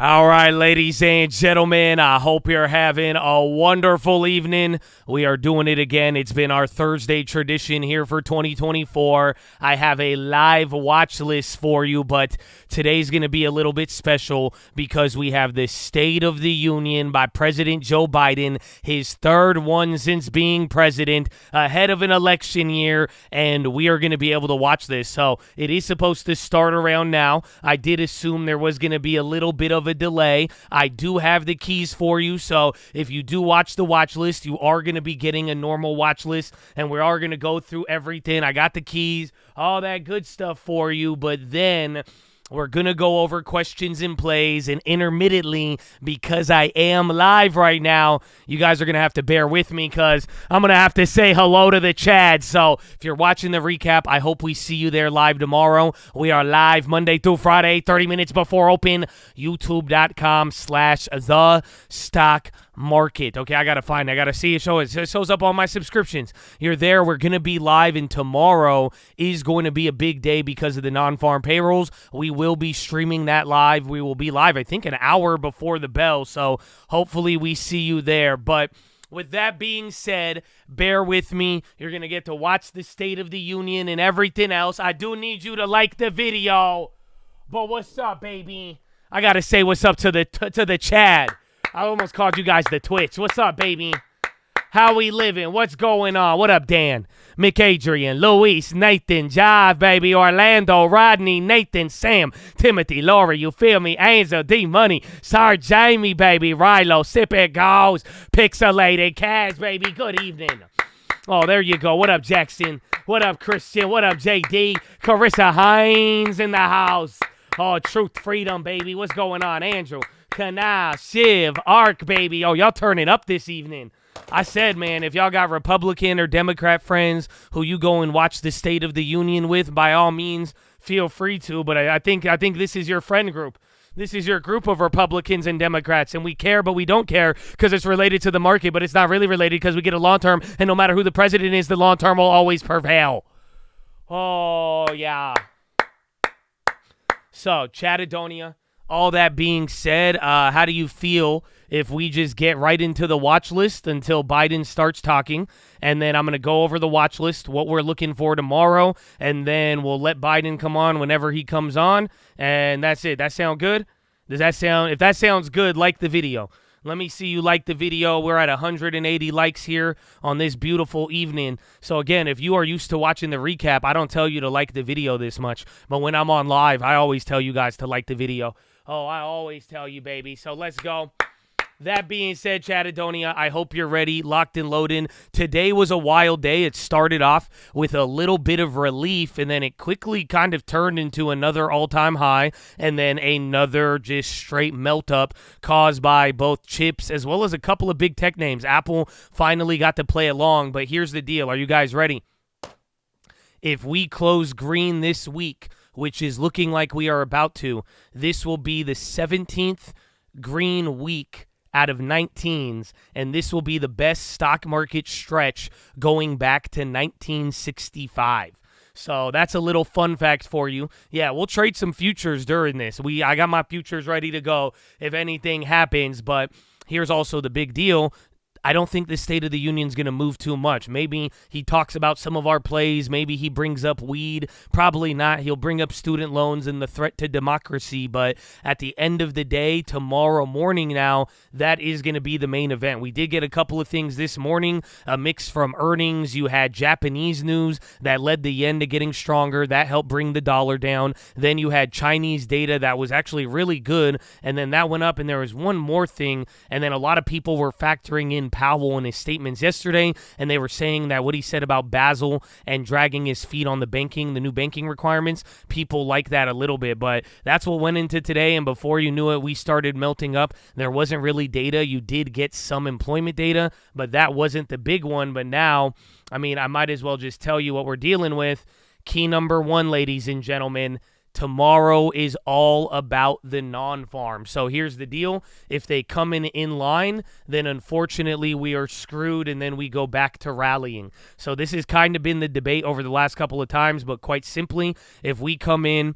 All right, ladies and gentlemen, I hope you're having a wonderful evening. We are doing it again. It's been our Thursday tradition here for 2024. I have a live watch list for you, but today's going to be a little bit special because we have the State of the Union by President Joe Biden, his third one since being president, ahead of an election year, and we are going to be able to watch this. So it is supposed to start around now. I did assume there was going to be a little bit of a delay. I do have the keys for you, so if you do watch the watch list, you are going to be getting a normal watch list, and we are going to go through everything. I got the keys, all that good stuff for you, but then we're going to go over questions and plays, and intermittently, because I am live right now, you guys are going to have to bear with me because I'm going to have to say hello to the Chad. So if you're watching the recap, I hope we see you there live tomorrow. We are live Monday through Friday, 30 minutes before open, youtube.com/the stock market. Okay, I got to see it. It shows up on my subscriptions. You're there. We're going to be live, and tomorrow is going to be a big day because of the non-farm payrolls. We will be streaming that live. We will be live, I think, an hour before the bell, so hopefully we see you there. But with that being said, bear with me. You're going to get to watch the State of the Union and everything else. I do need you to like the video. But what's up, baby? I got to say what's up to the Chad. I almost called you guys the Twitch. What's up, baby? How we living? What's going on? What up, Dan? McAdrian, Luis, Nathan, Jive, baby, Orlando, Rodney, Nathan, Sam, Timothy, Laura, you feel me? Angel, D-Money, Sir Jamie, baby, Rilo, Sip It Goes, Pixelated, Kaz, baby, good evening. Oh, there you go. What up, Jackson? What up, Christian? What up, JD? Carissa Hines in the house. Oh, Truth Freedom, baby. What's going on, Andrew? Kana, Shiv, Ark, baby. Oh, y'all turning up this evening. I said, man, if y'all got Republican or Democrat friends who you go and watch the State of the Union with, by all means, feel free to. But I think this is your friend group. This is your group of Republicans and Democrats, and we care, but we don't care because it's related to the market, but it's not really related because we get a long term, and no matter who the president is, the long term will always prevail. Oh, yeah. So, Chattadonia. All that being said, how do you feel if we just get right into the watch list until Biden starts talking? And then I'm going to go over the watch list, what we're looking for tomorrow, and then we'll let Biden come on whenever he comes on. And that's it. That sound good? Does that sound? If that sounds good, like the video. Let me see you like the video. We're at 180 likes here on this beautiful evening. So, again, if you are used to watching the recap, I don't tell you to like the video this much. But when I'm on live, I always tell you guys to like the video. Oh, I always tell you, baby. So let's go. That being said, Chattadonia, I hope you're ready, locked and loaded. Today was a wild day. It started off with a little bit of relief, and then it quickly kind of turned into another all-time high, and then another just straight melt-up caused by both chips as well as a couple of big tech names. Apple finally got to play along, but here's the deal. Are you guys ready? If we close green this week, which is looking like we are about to, this will be the 17th green week out of 19s, and this will be the best stock market stretch going back to 1965. So that's a little fun fact for you. Yeah, we'll trade some futures during this. I got my futures ready to go if anything happens, but here's also the big deal. I don't think the State of the Union is going to move too much. Maybe he talks about some of our plays. Maybe he brings up weed. Probably not. He'll bring up student loans and the threat to democracy. But at the end of the day, tomorrow morning now, that is going to be the main event. We did get a couple of things this morning, a mix from earnings. You had Japanese news that led the yen to getting stronger. That helped bring the dollar down. Then you had Chinese data that was actually really good. And then that went up. And there was one more thing. And then a lot of people were factoring in Powell in his statements yesterday, and they were saying that what he said about Basel and dragging his feet on the new banking requirements, people like that a little bit, but that's what went into today, and before you knew it, we started melting up. There wasn't really data. You did get some employment data, but that wasn't the big one. But now, I might as well just tell you what we're dealing with. Key number one, ladies and gentlemen, tomorrow is all about the non-farm. So here's the deal. If they come in line, then unfortunately we are screwed, and then we go back to rallying. So this has kind of been the debate over the last couple of times, but quite simply, if we come in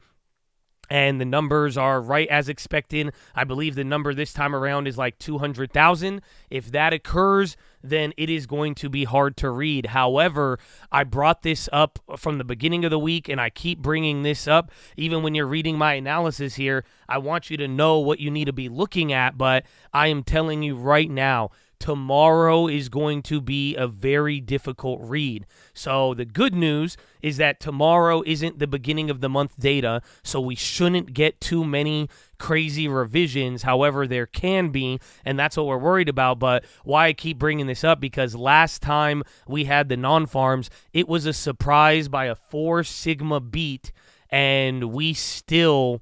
and the numbers are right as expected. I believe the number this time around is like 200,000. If that occurs, then it is going to be hard to read. However, I brought this up from the beginning of the week, and I keep bringing this up. Even when you're reading my analysis here, I want you to know what you need to be looking at, but I am telling you right now, tomorrow is going to be a very difficult read. So the good news is that tomorrow isn't the beginning of the month data, so we shouldn't get too many crazy revisions. However, there can be, and that's what we're worried about. But why I keep bringing this up, because last time we had the non-farms, it was a surprise by a 4 sigma beat, and we still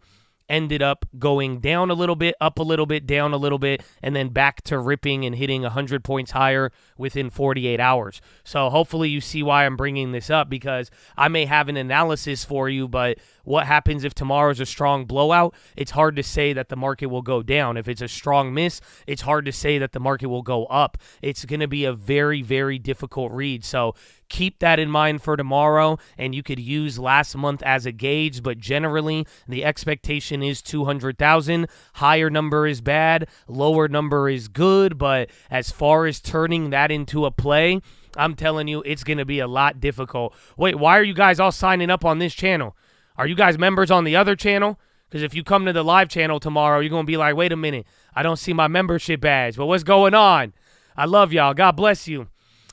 ended up going down a little bit, up a little bit, down a little bit, and then back to ripping and hitting 100 points higher within 48 hours. So hopefully you see why I'm bringing this up, because I may have an analysis for you, but what happens if tomorrow's a strong blowout? It's hard to say that the market will go down. If it's a strong miss, it's hard to say that the market will go up. It's going to be a very, very difficult read. So keep that in mind for tomorrow, and you could use last month as a gauge, but generally the expectation is 200,000. Higher number is bad, lower number is good, but as far as turning that into a play, I'm telling you, it's going to be a lot difficult. Wait, why are you guys all signing up on this channel? Are you guys members on the other channel? Because if you come to the live channel tomorrow, you're going to be like, wait a minute, I don't see my membership badge. But what's going on? I love y'all. God bless you.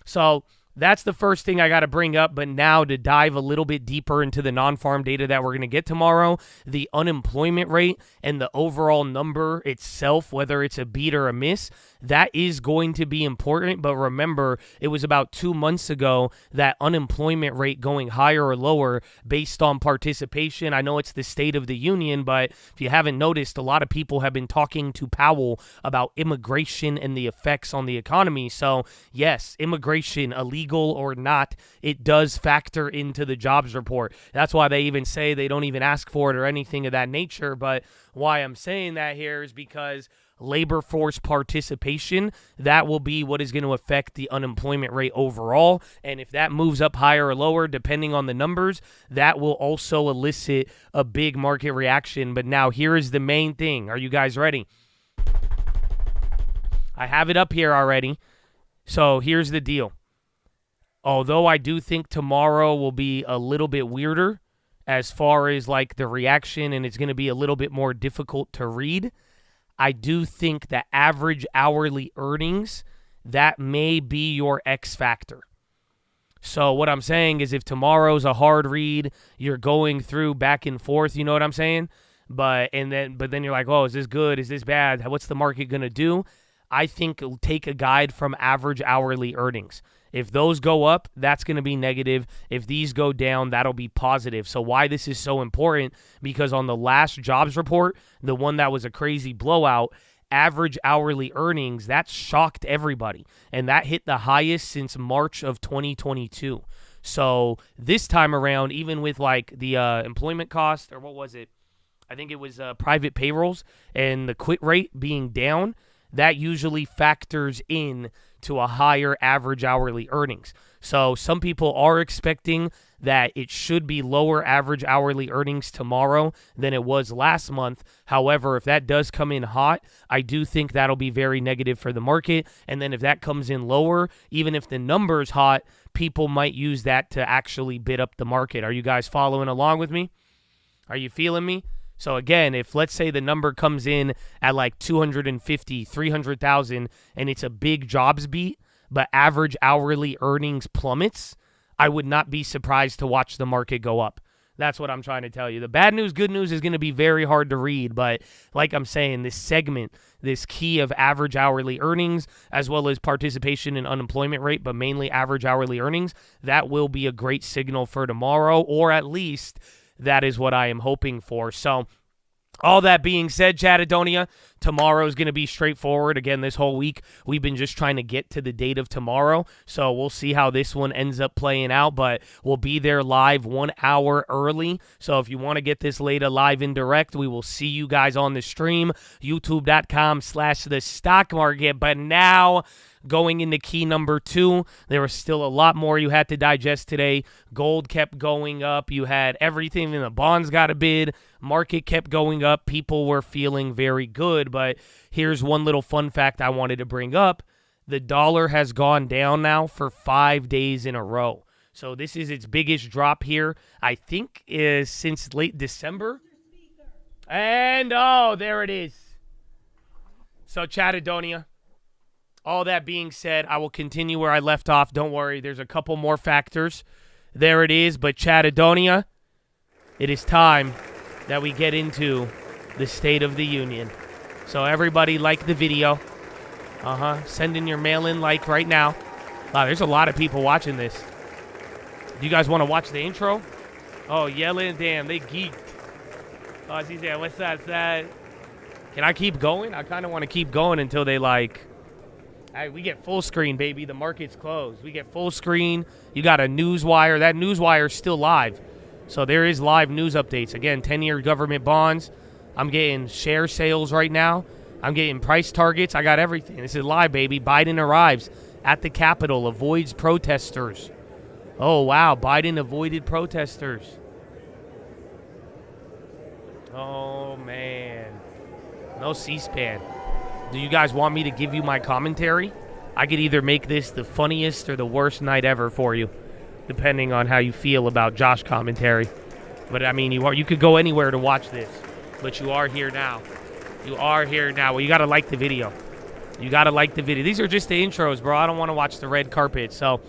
So that's the first thing I got to bring up. But now to dive a little bit deeper into the non-farm data that we're going to get tomorrow, the unemployment rate and the overall number itself, whether it's a beat or a miss, that is going to be important. But remember, it was about 2 months ago that unemployment rate going higher or lower based on participation. I know it's the State of the Union, but if you haven't noticed, a lot of people have been talking to Powell about immigration and the effects on the economy. So yes, immigration, illegal or not, it does factor into the jobs report. That's why they even say they don't even ask for it or anything of that nature. But why I'm saying that here is because labor force participation, that will be what is going to affect the unemployment rate overall. And if that moves up higher or lower, depending on the numbers, that will also elicit a big market reaction. But now here is the main thing. Are you guys ready? I have it up here already. So here's the deal. Although I do think tomorrow will be a little bit weirder as far as like the reaction, and it's going to be a little bit more difficult to read, I do think that average hourly earnings, that may be your X factor. So what I'm saying is if tomorrow's a hard read, you're going through back and forth, you know what I'm saying? But then you're like, oh, is this good? Is this bad? What's the market going to do? I think take a guide from average hourly earnings. If those go up, that's going to be negative. If these go down, that'll be positive. So why this is so important, because on the last jobs report, the one that was a crazy blowout, average hourly earnings, that shocked everybody. And that hit the highest since March of 2022. So this time around, even with like the employment cost, or what was it? I think it was private payrolls and the quit rate being down, that usually factors in to a higher average hourly earnings. So some people are expecting that it should be lower average hourly earnings tomorrow than it was last month. However, if that does come in hot, I do think that'll be very negative for the market. And then if that comes in lower, even if the number's hot, people might use that to actually bid up the market. Are you guys following along with me? Are you feeling me? So again, if let's say the number comes in at like 250, 300,000 and it's a big jobs beat, but average hourly earnings plummets, I would not be surprised to watch the market go up. That's what I'm trying to tell you. The bad news, good news is going to be very hard to read, but like I'm saying, this segment, this key of average hourly earnings, as well as participation in unemployment rate, but mainly average hourly earnings, that will be a great signal for tomorrow, or at least that is what I am hoping for. So all that being said, Chattadonia, tomorrow is going to be straightforward. Again, this whole week, we've been just trying to get to the date of tomorrow. So we'll see how this one ends up playing out, but we'll be there live 1 hour early. So if you want to get this later live and direct, we will see you guys on the stream, youtube.com/the stock market. But now, going into key number 2, there was still a lot more you had to digest today. Gold kept going up. You had everything in the bonds got a bid. Market kept going up. People were feeling very good. But here's one little fun fact I wanted to bring up. The dollar has gone down now for 5 days in a row. So this is its biggest drop here, I think, is since late December. And, oh, there it is. So, Chattadonia, all that being said, I will continue where I left off. Don't worry, there's a couple more factors. There it is. But, Chattadonia, it is time that we get into the State of the Union. So, everybody like the video. Send in your mail-in like right now. Wow, there's a lot of people watching this. Do you guys want to watch the intro? Oh, yelling. Damn, they geeked. Oh, she said, what's that? Can I keep going? I kind of want to keep going until they like, hey, we get full screen, baby. The market's closed. We get full screen. You got a news wire. That news wire is still live. So there is live news updates. Again, 10-year government bonds. I'm getting share sales right now. I'm getting price targets. I got everything. This is live, baby. Biden arrives at the Capitol, avoids protesters. Oh, wow. Biden avoided protesters. Oh, man. No C-SPAN. Do you guys want me to give you my commentary? I could either make this the funniest or the worst night ever for you, depending on how you feel about Josh commentary. But, I mean, you could go anywhere to watch this, but you are here now. You are here now. Well, you got to like the video. You got to like the video. These are just the intros, bro. I don't want to watch the red carpet, so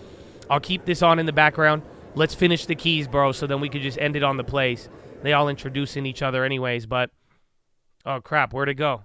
I'll keep this on in the background. Let's finish the keys, bro, so then we could just end it on the plays. They all introducing each other anyways, but oh, crap. Where'd it go?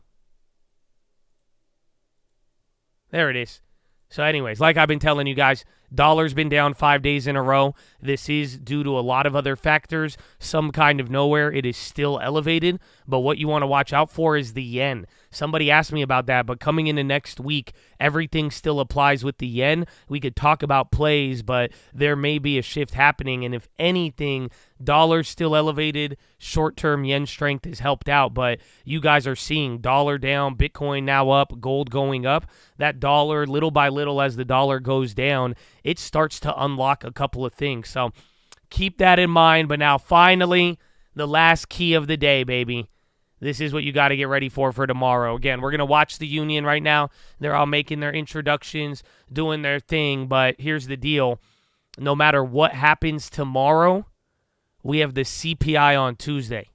There it is. So anyways, like I've been telling you guys, dollar's been down 5 days in a row. This is due to a lot of other factors. Some kind of nowhere, it is still elevated. But what you want to watch out for is the yen. Somebody asked me about that, but coming into next week, everything still applies with the yen. We could talk about plays, but there may be a shift happening. And if anything, dollar's still elevated. Short-term yen strength has helped out, but you guys are seeing dollar down, Bitcoin now up, gold going up. That dollar, little by little, as the dollar goes down, it starts to unlock a couple of things. So keep that in mind. But now, finally, the last key of the day, baby. This is what you got to get ready for tomorrow. Again, we're going to watch the Union right now. They're all making their introductions, doing their thing. But here's the deal. No matter what happens tomorrow, we have the CPI on Tuesday.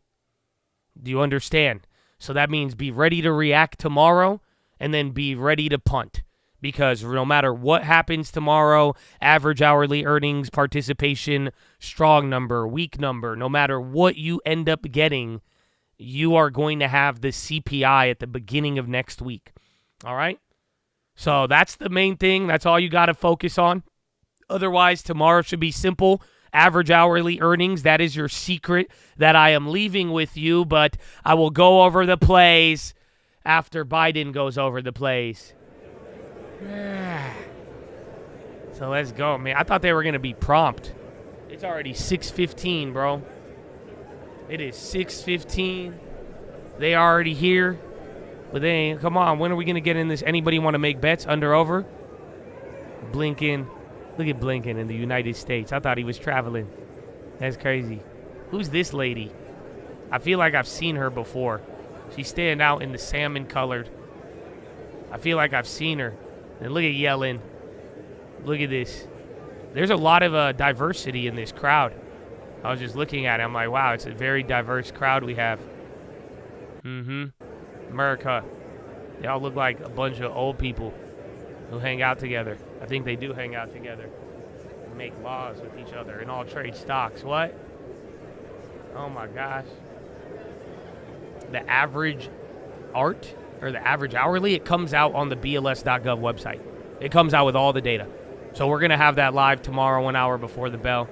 Do you understand? So that means be ready to react tomorrow and then be ready to punt. Because no matter what happens tomorrow, average hourly earnings, participation, strong number, weak number, no matter what you end up getting, you are going to have the CPI at the beginning of next week. All right? So that's the main thing. That's all you got to focus on. Otherwise, tomorrow should be simple. Average hourly earnings, that is your secret that I am leaving with you, but I will go over the plays after Biden goes over the plays. So let's go, man. I thought they were going to be prompt. It's already 6:15, bro. It is 6:15. They are already here. But they ain't. Come on, when are we going to get in this? Anybody want to make bets under over? Blinken. Look at Blinken in the United States. I thought he was traveling. That's crazy. Who's this lady? I feel like I've seen her before. She's standing out in the salmon colored. I feel like I've seen her. And look at Yellen. Look at this. There's a lot of diversity in this crowd. I was just looking at it. I'm like, wow, it's a very diverse crowd we have. America. They all look like a bunch of old people who hang out together. I think they do hang out together and make laws with each other and all trade stocks. What? Oh, my gosh. The average art or the average hourly, it comes out on the BLS.gov website. It comes out with all the data. So we're going to have that live tomorrow, 1 hour before the bell.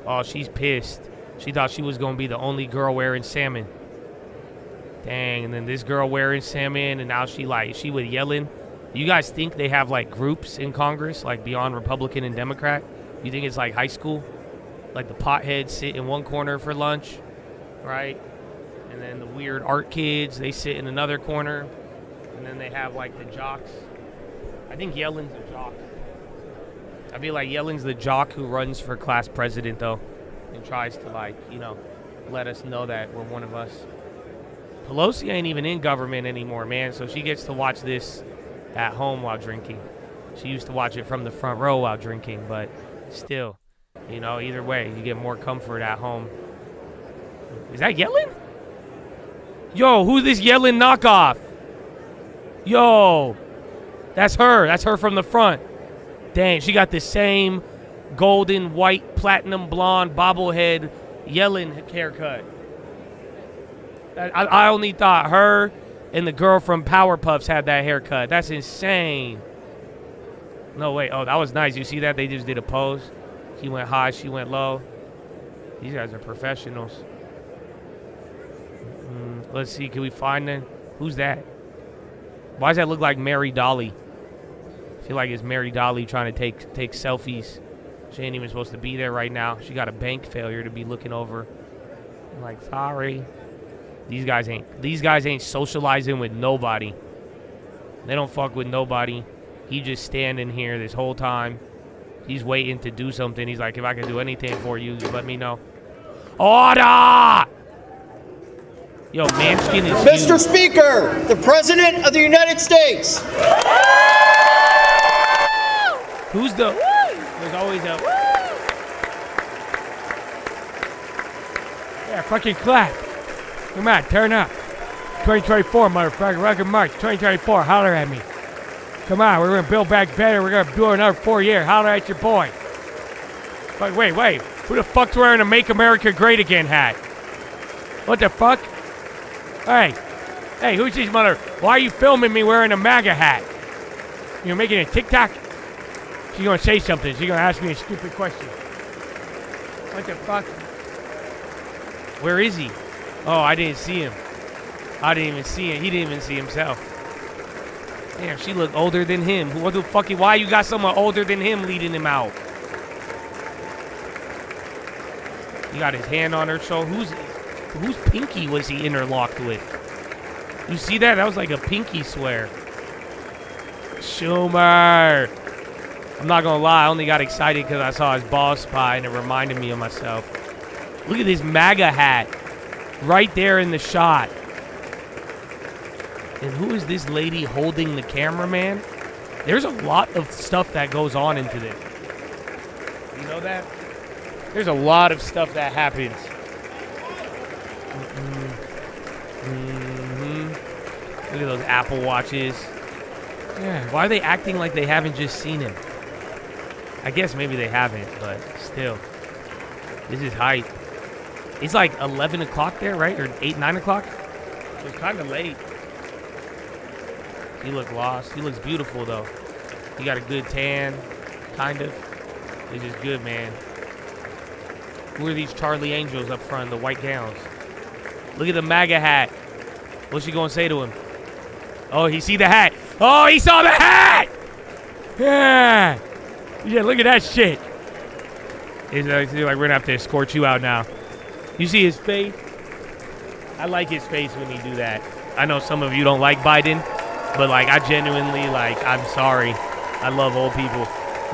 Oh, she's pissed. She thought she was going to be the only girl wearing salmon. Dang, and then this girl wearing salmon, and now she was yelling. You guys think they have, like, groups in Congress, like, beyond Republican and Democrat? You think it's like high school? Like the potheads sit in one corner for lunch, right? And then the weird art kids, they sit in another corner. And then they have, like, the jocks. I think Yellen's the jock. I feel like Yellen's the jock who runs for class president, though, and tries to, like, you know, let us know that we're one of us. Pelosi ain't even in government anymore, man, so she gets to watch this at home while drinking. She used to watch it from the front row while drinking, but still, you know, either way, you get more comfort at home. Is that Yellen? Yo, who's this Yellen knockoff? Yo, that's her. That's her from the front. Dang, she got the same golden, white, platinum blonde, bobblehead Yellen haircut. I only thought her and the girl from Powerpuffs had that haircut. That's insane. No, wait. Oh, that was nice. You see that? They just did a pose. He went high, she went low. These guys are professionals. Let's see. Can we find them? Who's that? Why does that look like Mary Dolly? I feel like it's Mary Dolly trying to take selfies. She ain't even supposed to be there right now. She got a bank failure to be looking over. I'm like, sorry. These guys ain't socializing with nobody. They don't fuck with nobody. He just standing here this whole time. He's waiting to do something. He's like, if I can do anything for you, just let me know. Order! Yo, Manskin is Mr. huge. Speaker, the President of the United States. Who's the woo? There's always a woo. Yeah, fucking clap. Come on, turn up. 2024, motherfucker. Record March, 2024. Holler at me. Come on, we're going to build back better. We're going to do another 4 years. Holler at your boy. But wait. Who the fuck's wearing a Make America Great Again hat? What the fuck? Hey, who's this mother? Why are you filming me wearing a MAGA hat? You're making a TikTok? She's going to say something. She's going to ask me a stupid question. What the fuck? Where is he? Oh, I didn't see him. I didn't even see him. He didn't even see himself. Damn, she looked older than him. What the fuck? Why you got someone older than him leading him out? He got his hand on her shoulder. Whose pinky was he interlocked with? You see that? That was like a pinky swear. Schumer. I'm not gonna lie, I only got excited because I saw his bald spot and it reminded me of myself. Look at this MAGA hat. Right there in the shot. And who is this lady holding the cameraman? There's a lot of stuff that goes on into this. You know that? There's a lot of stuff that happens. Look at those Apple Watches. Yeah, why are they acting like they haven't just seen him? I guess maybe they haven't, but still. This is hype. It's like 11 o'clock there, right? Or 8, 9 o'clock? It was kind of late. He looked lost. He looks beautiful, though. He got a good tan, kind of. It's just good, man. Who are these Charlie Angels up front in the white gowns? Look at the MAGA hat. What's she going to say to him? Oh, he see the hat. Oh, he saw the hat! Yeah, look at that shit. It's like we're going to have to escort you out now. You see his face? I like his face when he do that. I know some of you don't like Biden, but, like, I genuinely, like, I'm sorry. I love old people.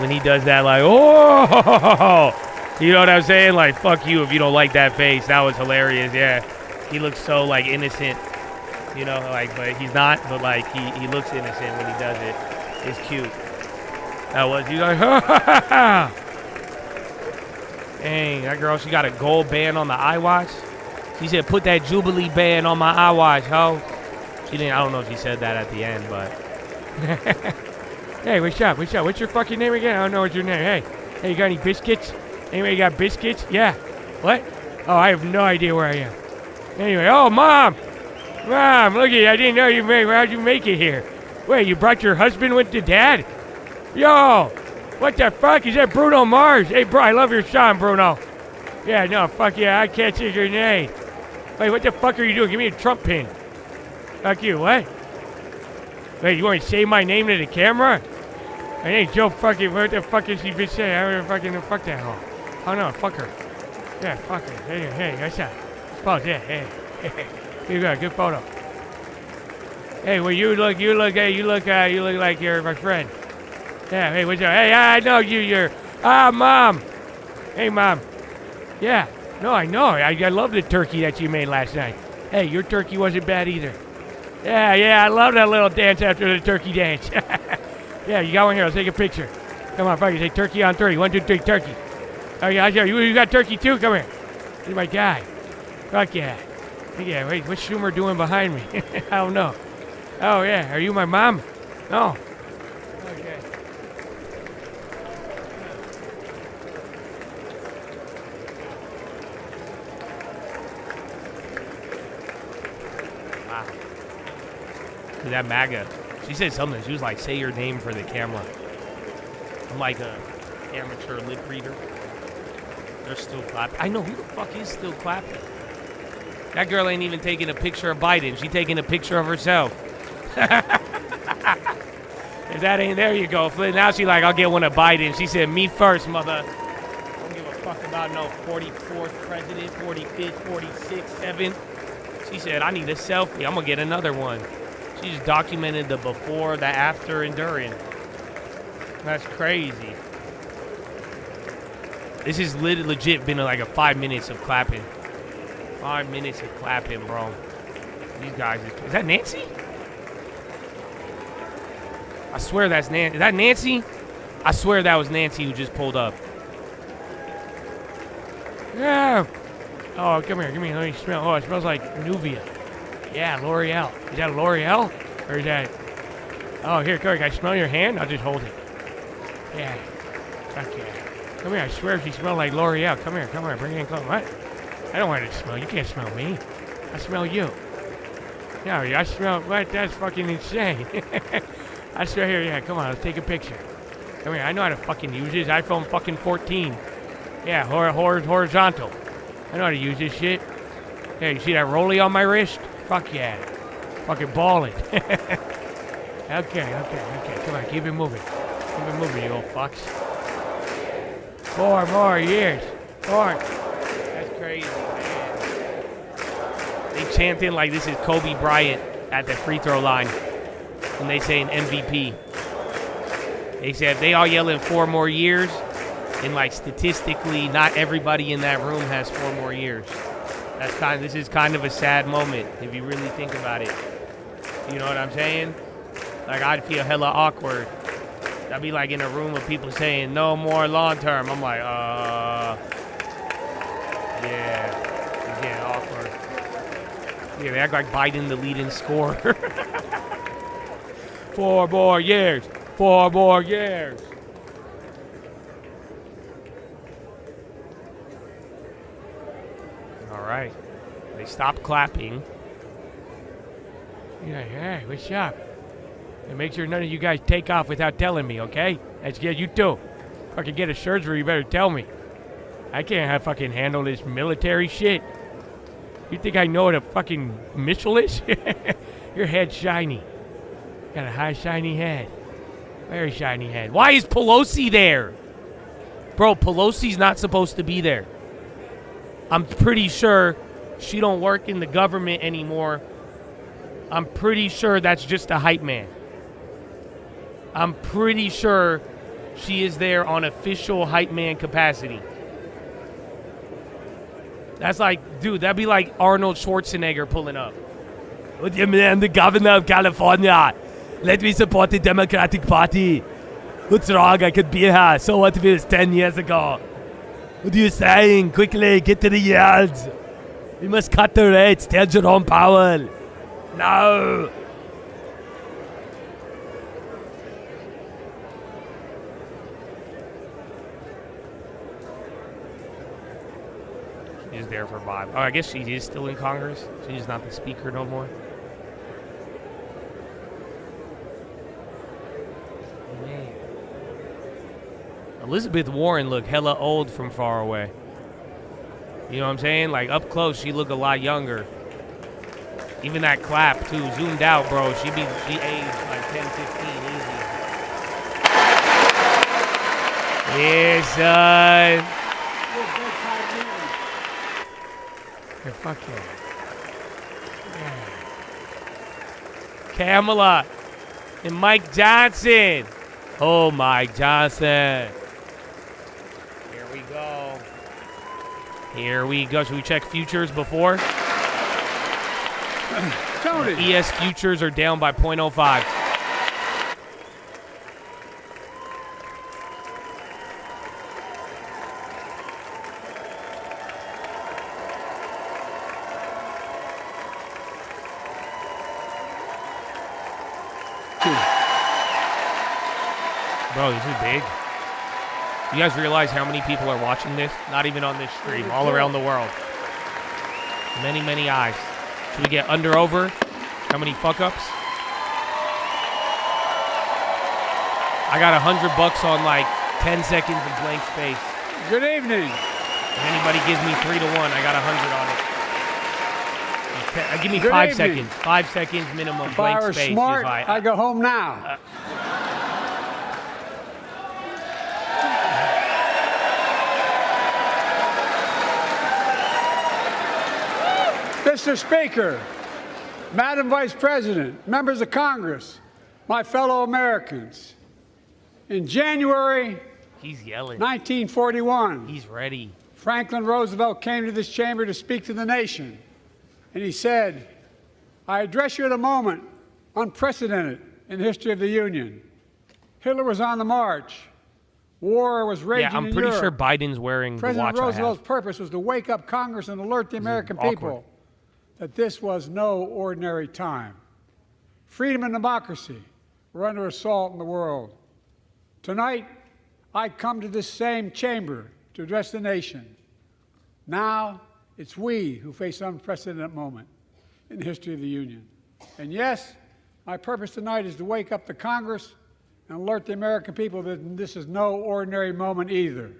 When he does that, like, oh, you know what I'm saying? Like, fuck you if you don't like that face. That was hilarious, yeah. He looks so, like, innocent, you know, like, but he's not, but, like, he looks innocent when he does it. It's cute. That was, he's like, dang, that girl, she got a gold band on the iWatch. She said, put that Jubilee band on my iWatch, ho. She didn't, I don't know if she said that at the end, but. Hey, what's up? What's your fucking name again? I don't know what's your name. Hey, you got any biscuits? Anybody got biscuits? Yeah. What? Oh, I have no idea where I am. Anyway, oh, Mom, look at you. I didn't know you made. How'd you make it here? Wait, you brought your husband with the dad? Yo, what the fuck? Is that Bruno Mars? Hey, bro, I love your song, Bruno. Yeah, no, fuck yeah, I can't see your name. Wait, what the fuck are you doing? Give me a Trump pin. Fuck you, what? Wait, you want to say my name to the camera? My name's Joe fucking, what the fuck is she bitch saying? I don't fucking, fuck that hoe. Oh no, fuck her. Yeah, fuck her. Hey, what's up? Pause, yeah, hey. You got a good photo. Hey, well, you look like you're my friend. Yeah, hey, what's up? Hey, I know you're... Mom. Hey, Mom. Yeah, no, I know. I love the turkey that you made last night. Hey, your turkey wasn't bad either. Yeah, I love that little dance after the turkey dance. Yeah, you got one here. Let's take a picture. Come on, Frankie, say turkey on 30. 1, 2, 3, turkey. Oh, yeah, you got turkey too? Come here. You're my guy. Fuck yeah. Yeah, wait, what's Schumer doing behind me? I don't know. Oh, yeah, are you my mom? No. Okay. Wow. Dude, that MAGA. She said something. She was like, say your name for the camera. I'm like a amateur lip reader. They're still clapping. I know, who the fuck is still clapping? That girl ain't even taking a picture of Biden. She taking a picture of herself. If that ain't, there you go. Now she like, I'll get one of Biden. She said, me first, mother. I don't give a fuck about no 44th president, 45th, 46th, 7th. She said, I need a selfie. I'm going to get another one. She just documented the before, the after, and during. That's crazy. This is legit been like a 5 minutes of clapping. 5 minutes of clapping, bro. These guys, is that Nancy? I swear that's Nancy. Is that Nancy? I swear that was Nancy who just pulled up. Yeah. Oh, come here. Give me. Let me smell. Oh, it smells like Nuvia. Yeah, L'Oreal. Is that L'Oreal? Or is that... Oh, here, come here. Can I smell your hand? I'll just hold it. Yeah. Fuck yeah. Come here. I swear if you smell like L'Oreal. Come here. Come here. Bring it in close. What? I don't want to smell. You can't smell me. I smell you. No, I smell... What? That's fucking insane. I swear here. Yeah, come on. Let's take a picture. Come here. I know how to fucking use this. iPhone fucking 14. Yeah, horizontal. I know how to use this shit. Yeah, you see that rollie on my wrist? Fuck yeah. Fucking balling. Okay. Come on, keep it moving. Keep it moving, you old fucks. 4 more years. 4. That's crazy, man. They chanting like this is Kobe Bryant at the free throw line. And they say an MVP. They said they all yelling 4 more years. And like statistically, not everybody in that room has 4 more years. This is kind of a sad moment if you really think about it. You know what I'm saying? Like, I'd feel hella awkward. I'd be like in a room of people saying no more long term. I'm like, yeah, it's getting awkward. Yeah, they act like Biden the leading scorer. 4 more years. 4 more years. All right. They stopped clapping. Yeah, hey, what's up? And make sure none of you guys take off without telling me, okay? That's yeah, you too. Fucking get a surgery, you better tell me. I can't have fucking handle this military shit. You think I know what a fucking missile is? Your head's shiny. Got a high shiny head. Very shiny head. Why is Pelosi there? Bro, Pelosi's not supposed to be there. I'm pretty sure she don't work in the government anymore. I'm pretty sure that's just a hype man. I'm pretty sure she is there on official hype man capacity. That's like, dude, that'd be like Arnold Schwarzenegger pulling up. I'm the governor of California. Let me support the Democratic Party. What's wrong? I could be here. So what if it was 10 years ago? What are you saying? Quickly, get to the yards. We must cut the rates. Tell Jerome Powell. No. She's there for Bob. Oh, I guess she is still in Congress. She's not the speaker no more. Man. Elizabeth Warren looked hella old from far away. You know what I'm saying? Like, up close, she looked a lot younger. Even that clap, too. Zoomed out, bro. She aged like 10, 15, easy. Yeah, son. Yeah, fuck yeah. Kamala and Mike Johnson. Oh, Mike Johnson. Here we go. Here we go. Should we check futures before? Tony. ES futures are down by 0.05. Bro, this is big. You guys realize how many people are watching this? Not even on this stream, all around the world. Many, many eyes. Should we get under over? How many fuck-ups? I got $100 on like 10 seconds of blank space. Good evening. If anybody gives me 3 to 1, I got 100 on it. Okay, give me Good 5 evening. seconds. 5 seconds minimum If blank I were space. smart, If I'd go home now. Mr. Speaker, Madam Vice President, members of Congress, my fellow Americans, in January he's yelling. 1941, He's ready. Franklin Roosevelt came to this chamber to speak to the nation, and he said, I address you at a moment unprecedented in the history of the Union. Hitler was on the march. War was raging in Yeah, I'm pretty Europe. sure Biden's wearing the watch President I Roosevelt's have. purpose was to wake up Congress and alert the American awkward. people that this was no ordinary time. Freedom and democracy were under assault in the world. Tonight, I come to this same chamber to address the nation. Now, it's we who face an unprecedented moment in the history of the Union. And yes, my purpose tonight is to wake up the Congress and alert the American people that this is no ordinary moment either.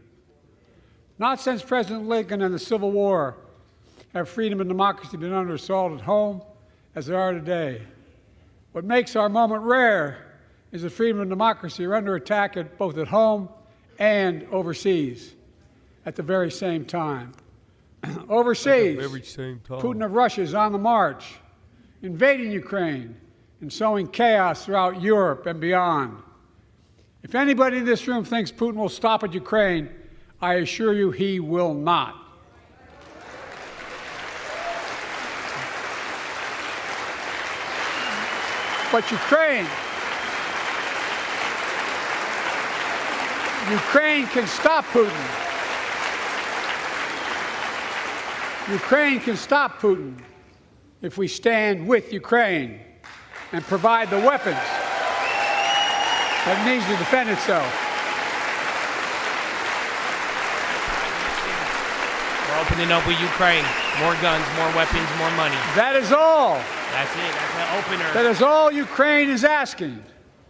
Not since President Lincoln and the Civil War have freedom and democracy been under assault at home as they are today. What makes our moment rare is that freedom and democracy are under attack both at home and overseas at the very same time. Overseas, Putin of Russia is on the march, invading Ukraine and sowing chaos throughout Europe and beyond. If anybody in this room thinks Putin will stop at Ukraine, I assure you he will not. But Ukraine can stop Putin. Ukraine can stop Putin if we stand with Ukraine and provide the weapons that it needs to defend itself. We're opening up with Ukraine. More guns, more weapons, more money. That is all. That's it. That's the opener. That is all Ukraine is asking.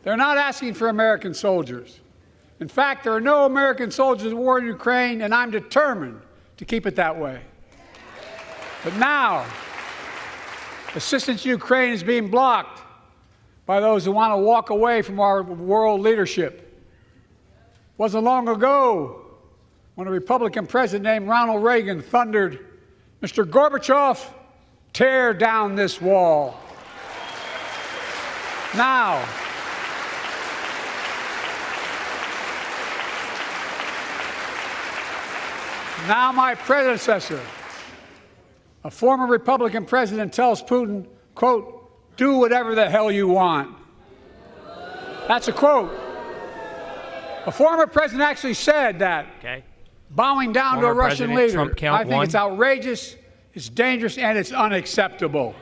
They're not asking for American soldiers. In fact, there are no American soldiers at war in Ukraine, and I'm determined to keep it that way. But now, assistance to Ukraine is being blocked by those who want to walk away from our world leadership. It wasn't long ago when a Republican president named Ronald Reagan thundered, Mr. Gorbachev, tear down this wall. Now, my predecessor, a former Republican president, tells Putin, quote, do whatever the hell you want. That's a quote. A former president actually said that, bowing down Former to a Russian President, leader. Trump count I think one. it's outrageous, it's dangerous, and it's unacceptable.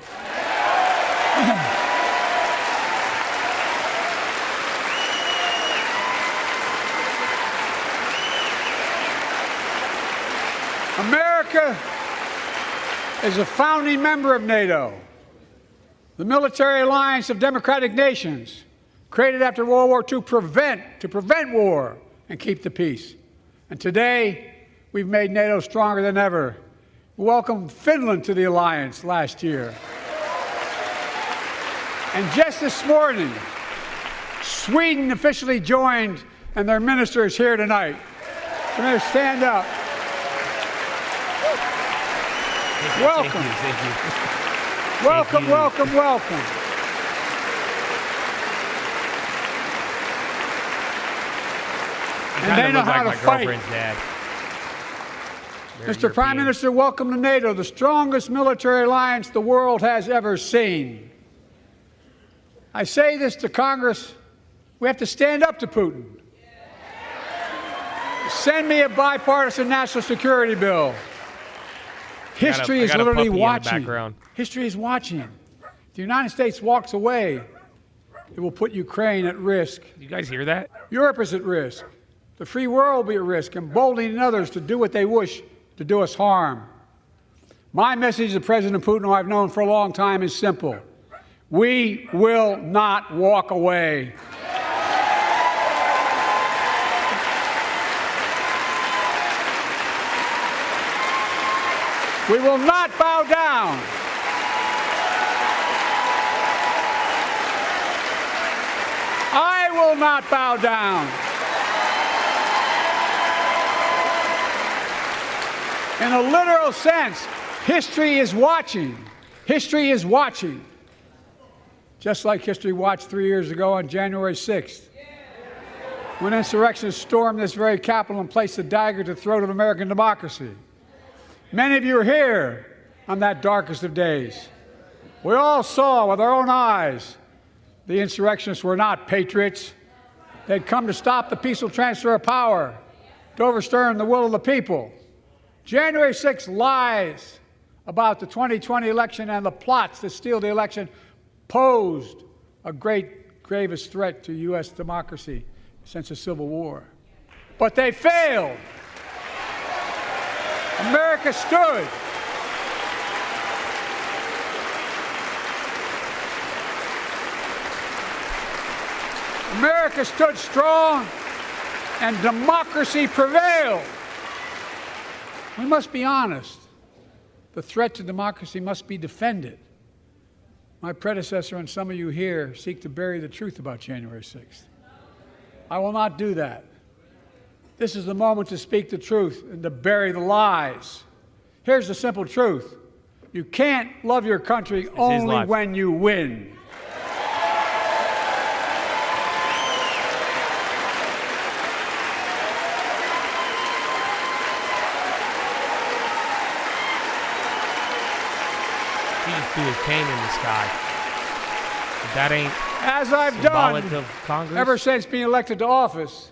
America is a founding member of NATO, the military alliance of democratic nations created after World War II to prevent war and keep the peace. And today, we've made NATO stronger than ever. We welcomed Finland to the alliance last year. And just this morning, Sweden officially joined, and their minister is here tonight. Come here, stand up. Welcome. Thank you. Welcome, welcome, welcome. And they know look how like to my fight. girlfriend's dad. Very Mr. Prime European. Minister, welcome to NATO, the strongest military alliance the world has ever seen. I say this to Congress, we have to stand up to Putin. Send me a bipartisan national security bill. History is literally watching. History is watching. If the United States walks away, it will put Ukraine at risk. You guys hear that? Europe is at risk. The free world will be at risk, emboldening others to do what they wish to do us harm. My message to President Putin, who I've known for a long time, is simple. We will not walk away. We will not bow down. I will not bow down. In a literal sense, history is watching. History is watching. Just like history watched 3 years ago on January 6th, when insurrectionists stormed this very Capitol and placed a dagger to the throat of American democracy. Many of you were here on that darkest of days. We all saw with our own eyes the insurrectionists were not patriots. They'd come to stop the peaceful transfer of power, to overturn the will of the people. January 6th lies about the 2020 election and the plots to steal the election posed a gravest threat to U.S. democracy since the Civil War. But they failed. America stood. America stood strong, and democracy prevailed. We must be honest. The threat to democracy must be defended. My predecessor and some of you here seek to bury the truth about January 6th. I will not do that. This is the moment to speak the truth and to bury the lies. Here's the simple truth. You can't love your country only when you win. He just threw his cane in the sky. That ain't as I've done of Congress. Ever since being elected to office.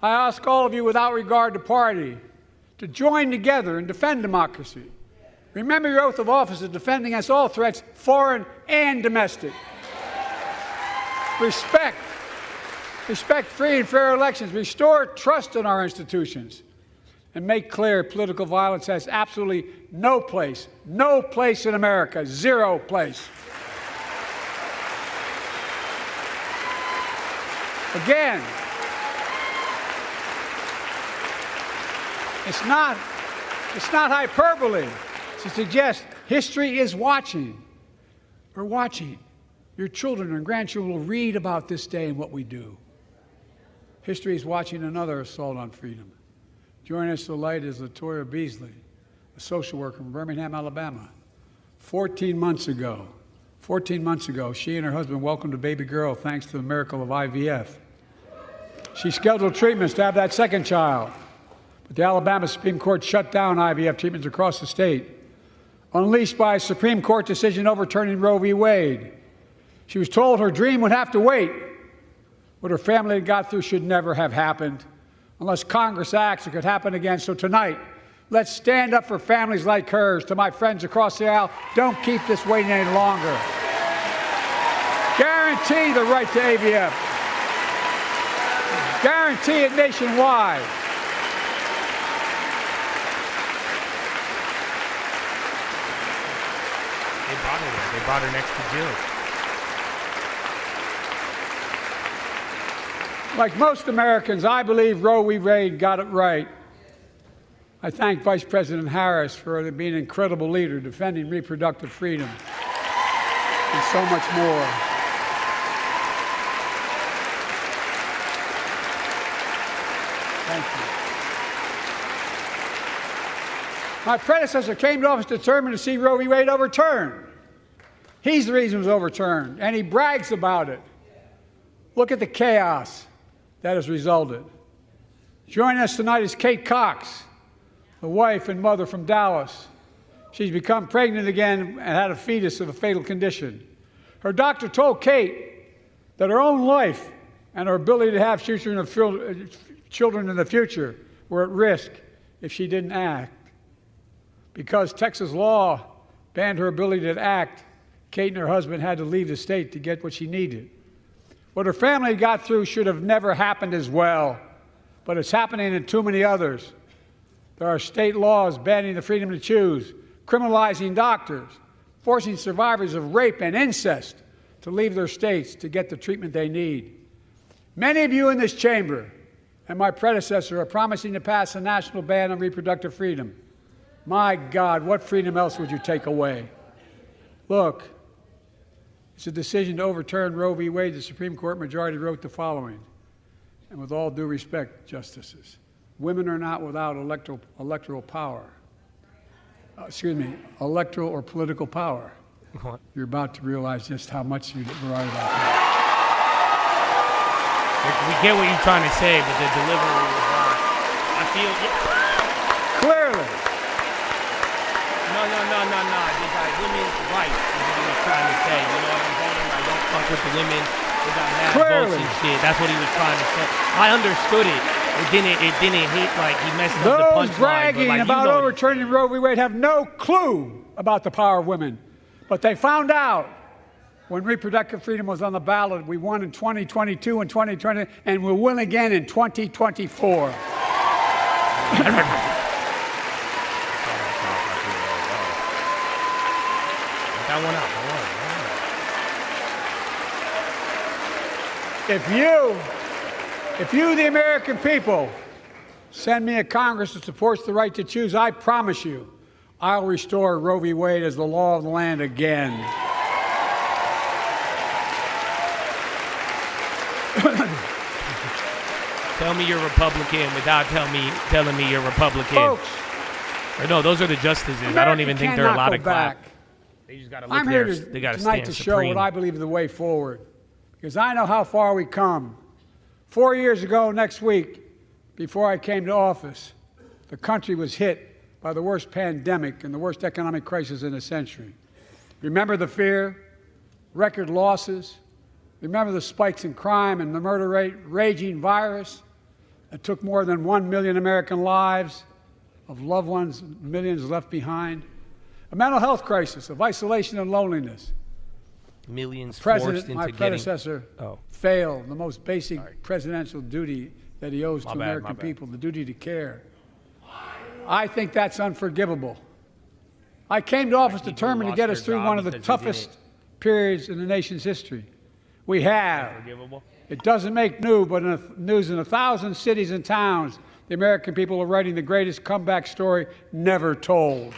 I ask all of you, without regard to party, to join together and defend democracy. Remember your oath of office to defend against all threats, foreign and domestic. Respect free and fair elections, restore trust in our institutions, and make clear political violence has absolutely no place in America, zero place. Again, it's not hyperbole to suggest history is watching. We're watching. Your children and grandchildren will read about this day and what we do. History is watching another assault on freedom. Joining us tonight is Latoya Beasley, a social worker from Birmingham, Alabama. 14 months ago, she and her husband welcomed a baby girl thanks to the miracle of IVF. She scheduled treatments to have that second child. But the Alabama Supreme Court shut down IVF treatments across the state, unleashed by a Supreme Court decision overturning Roe v. Wade. She was told her dream would have to wait. What her family had got through should never have happened. Unless Congress acts, it could happen again. So tonight, let's stand up for families like hers. To my friends across the aisle, don't keep this waiting any longer. Guarantee the right to AVF. Guarantee it nationwide. They brought her next to Jill. Like most Americans, I believe Roe v. Wade got it right. I thank Vice President Harris for being an incredible leader, defending reproductive freedom, and so much more. Thank you. My predecessor came to office determined to see Roe v. Wade overturned. He's the reason it was overturned, and he brags about it. Look at the chaos that has resulted. Joining us tonight is Kate Cox, the wife and mother from Dallas. She's become pregnant again and had a fetus of a fatal condition. Her doctor told Kate that her own life and her ability to have children in the future were at risk if she didn't act. Because Texas law banned her ability to act, Kate and her husband had to leave the state to get what she needed. What her family got through should have never happened as well, but it's happening in too many others. There are state laws banning the freedom to choose, criminalizing doctors, forcing survivors of rape and incest to leave their states to get the treatment they need. Many of you in this chamber and my predecessor are promising to pass a national ban on reproductive freedom. My God, what freedom else would you take away? Look, it's a decision to overturn Roe v. Wade. The Supreme Court majority wrote the following, and with all due respect, justices, women are not without electoral power. Electoral or political power. What? You're about to realize just how much you were right about that. We get what you're trying to say, but the delivery is not. I feel Clearly. No. They got women's rights is what he was trying to say. You know what I'm saying? Like, don't fuck with the women. They got mad votes and shit. That's what he was trying to say. I understood it. It didn't hit like he messed up the punchline. Those bragging about overturning Roe v. Wade have no clue about the power of women. But they found out when reproductive freedom was on the ballot. We won in 2022 and 2020, and we'll win again in 2024. That one out. If you, the American people, send me a Congress that supports the right to choose, I promise you, I'll restore Roe v. Wade as the law of the land again. Tell me you're Republican without telling me you're Republican. Folks, or no, those are the justices. America I don't even think they're allowed to back. clap. They just got to look I'm there. here They got to tonight stand to show supreme. what I believe is the way forward, because I know how far we come. 4 years ago next week, before I came to office, the country was hit by the worst pandemic and the worst economic crisis in a century. Remember the fear, record losses. Remember the spikes in crime and the murder rate, raging virus that took more than 1 million American lives, of loved ones, millions left behind. A mental health crisis of isolation and loneliness. Millions forced into my predecessor failed the most basic presidential duty that he owes to American people, the duty to care. I think that's unforgivable. I came to office determined to get us through one of the toughest periods in the nation's history. We have. It doesn't make news, but in 1,000 cities and towns, the American people are writing the greatest comeback story never told.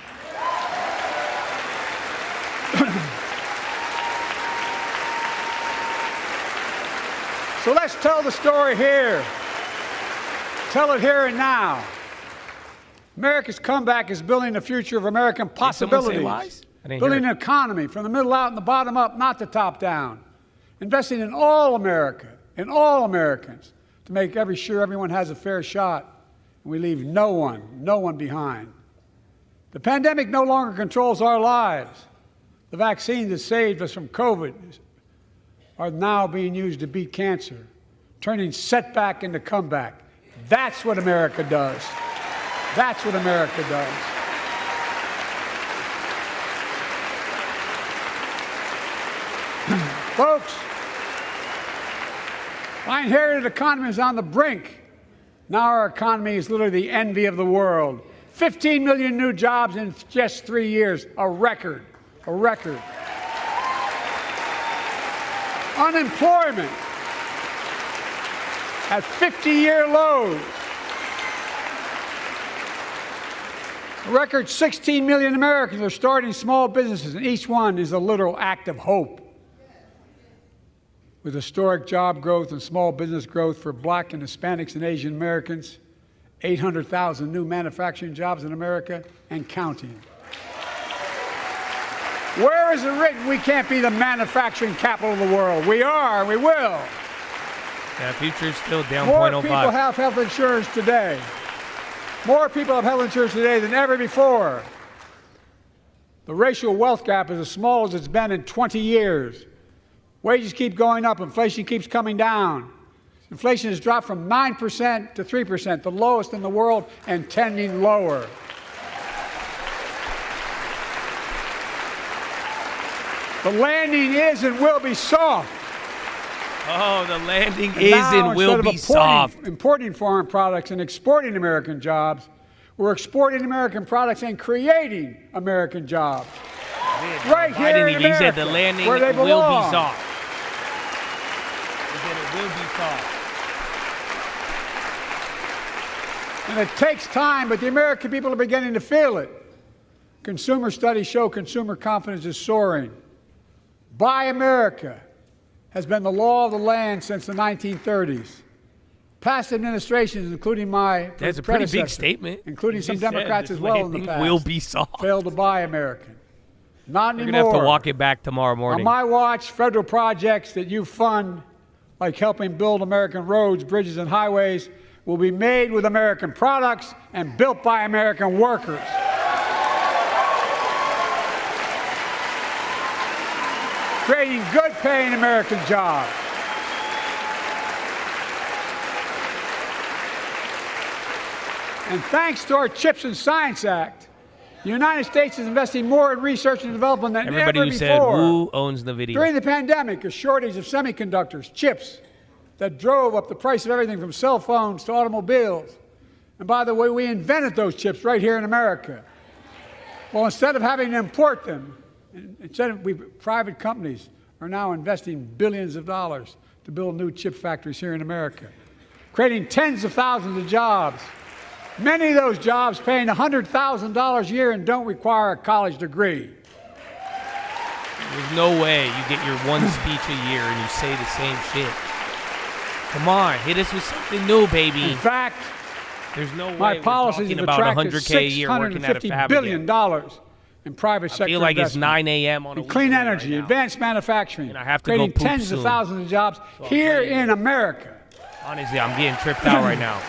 So let's tell the story here. Tell it here and now. America's comeback is building the future of American possibilities. Building an economy from the middle out and the bottom up, not the top down. Investing in all America, in all Americans, to make sure everyone has a fair shot, and we leave no one behind. The pandemic no longer controls our lives. The vaccines that saved us from COVID are now being used to beat cancer, turning setback into comeback. That's what America does. That's what America does. Folks, my inherited economy is on the brink. Now our economy is literally the envy of the world. 15 million new jobs in just 3 years, a record, a record. Unemployment at 50-year lows. A record 16 million Americans are starting small businesses, and each one is a literal act of hope. With historic job growth and small business growth for Black and Hispanics and Asian Americans, 800,000 new manufacturing jobs in America and counting. Where is it written we can't be the manufacturing capital of the world? We are, we will. Yeah, future's still down More 0.05. people have health insurance today. More people have health insurance today than ever before. The racial wealth gap is as small as it's been in 20 years. Wages keep going up. Inflation keeps coming down. Inflation has dropped from 9% to 3%, the lowest in the world and tending lower. The landing is and will be soft. Oh, the landing is and will be soft. Importing foreign products and exporting American jobs, we're exporting American products and creating American jobs. Right here in America, he said the landing where they will belong. be soft. He said it will be soft. And it takes time, but the American people are beginning to feel it. Consumer studies show consumer confidence is soaring. Buy America has been the law of the land since the 1930s. Past administrations, including my That's a pretty big predecessor, statement. including some Democrats as well in the past, will be soft. failed to buy American. Not You're anymore. going to have to walk it back tomorrow On morning. my watch, federal projects that you fund, like helping build American roads, bridges, and highways, will be made with American products and built by American workers. Creating good-paying American jobs. And thanks to our CHIPS and Science Act, the United States is investing more in research and development than Everybody ever who before. said who owns the video. During the pandemic, a shortage of semiconductors, chips, that drove up the price of everything from cell phones to automobiles. And by the way, we invented those chips right here in America. Well, instead of having to import them, private companies are now investing billions of dollars to build new chip factories here in America, creating tens of thousands of jobs. Many of those jobs paying $100,000 a year and don't require a college degree. There's no way you get your one speech a year and you say the same shit. Come on, hit us with something new, baby. In fact, there's no way my we're policies talking have about attracted $100K a year working at a $650 fab billion again. in private sector I feel like it's investment. 9 a.m. on a In clean weekend energy, right now. advanced manufacturing, And I have to go creating poop tens soon. of thousands of jobs here in America. Honestly, I'm getting tripped out right now.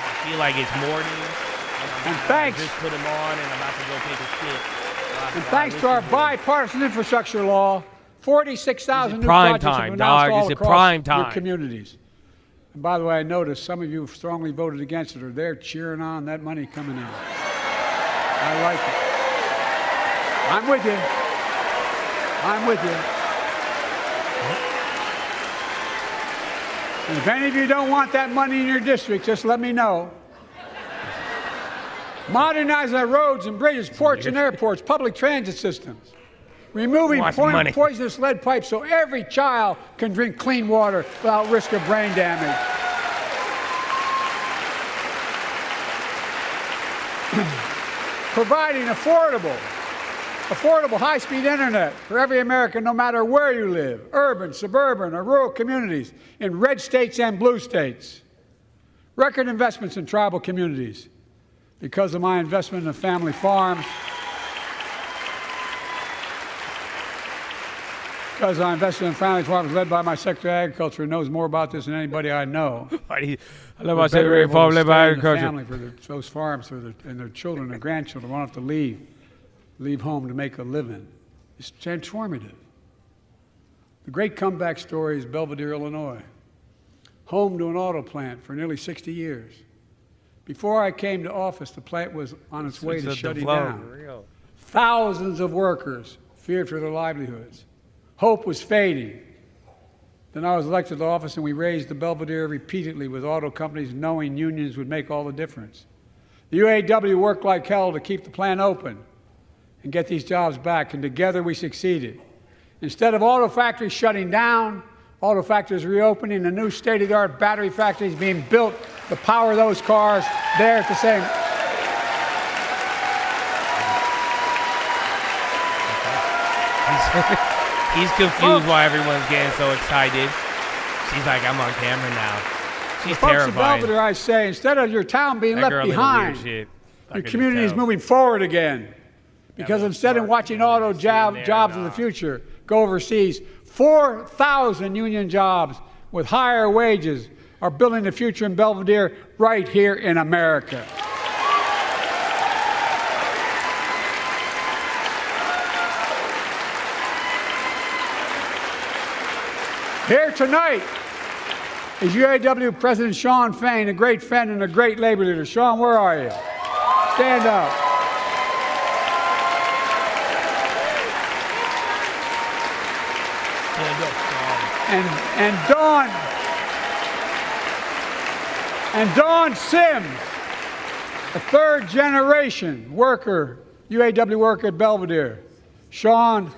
I feel like it's morning. And thanks. I just put them on and I'm about to go take a shit. And thanks to our bipartisan infrastructure law, 46,000 new prime projects have time, been dog? announced all Is it across prime your time? communities. And by the way, I noticed some of you strongly voted against it, or they're cheering on that money coming in. I like it. I'm with you. I'm with you. And if any of you don't want that money in your district, just let me know. Modernizing our roads and bridges, ports and airports, public transit systems. Removing poisonous lead pipes so every child can drink clean water without risk of brain damage. Providing affordable high-speed internet for every American, no matter where you live, urban, suburban, or rural communities, in red states and blue states. Record investments in tribal communities. Because of my investment in the family farms, because I invested in family farms led by my Secretary of Agriculture, who knows more about this than anybody I know. I love my Secretary of Farm led by Agriculture. Family for those farms and their children and grandchildren won't have to leave home to make a living. It's transformative. The great comeback story is Belvedere, Illinois, home to an auto plant for nearly 60 years. Before I came to office, the plant was on its way to shutting down. Thousands of workers feared for their livelihoods. Hope was fading. Then I was elected to office, and we raised the Belvedere repeatedly with auto companies, knowing unions would make all the difference. The UAW worked like hell to keep the plant open and get these jobs back, and together we succeeded. Instead of auto factories shutting down, auto factories reopening, and new state-of-the-art battery factories being built to power those cars there at the same. He's confused why everyone's getting so excited. She's like, I'm on camera now. She's Folks terrified. in Belvedere, I say, instead of your town being That left girl in the behind, weird shit. your community is moving forward again. Because instead of watching auto jobs of the future go overseas, 4,000 union jobs with higher wages are building the future in Belvedere right here in America. Here tonight is UAW President Shawn Fain, a great friend and a great labor leader. Shawn, where are you? Stand up. And Dawn Sims, a third-generation worker, UAW worker at Belvedere. Shawn,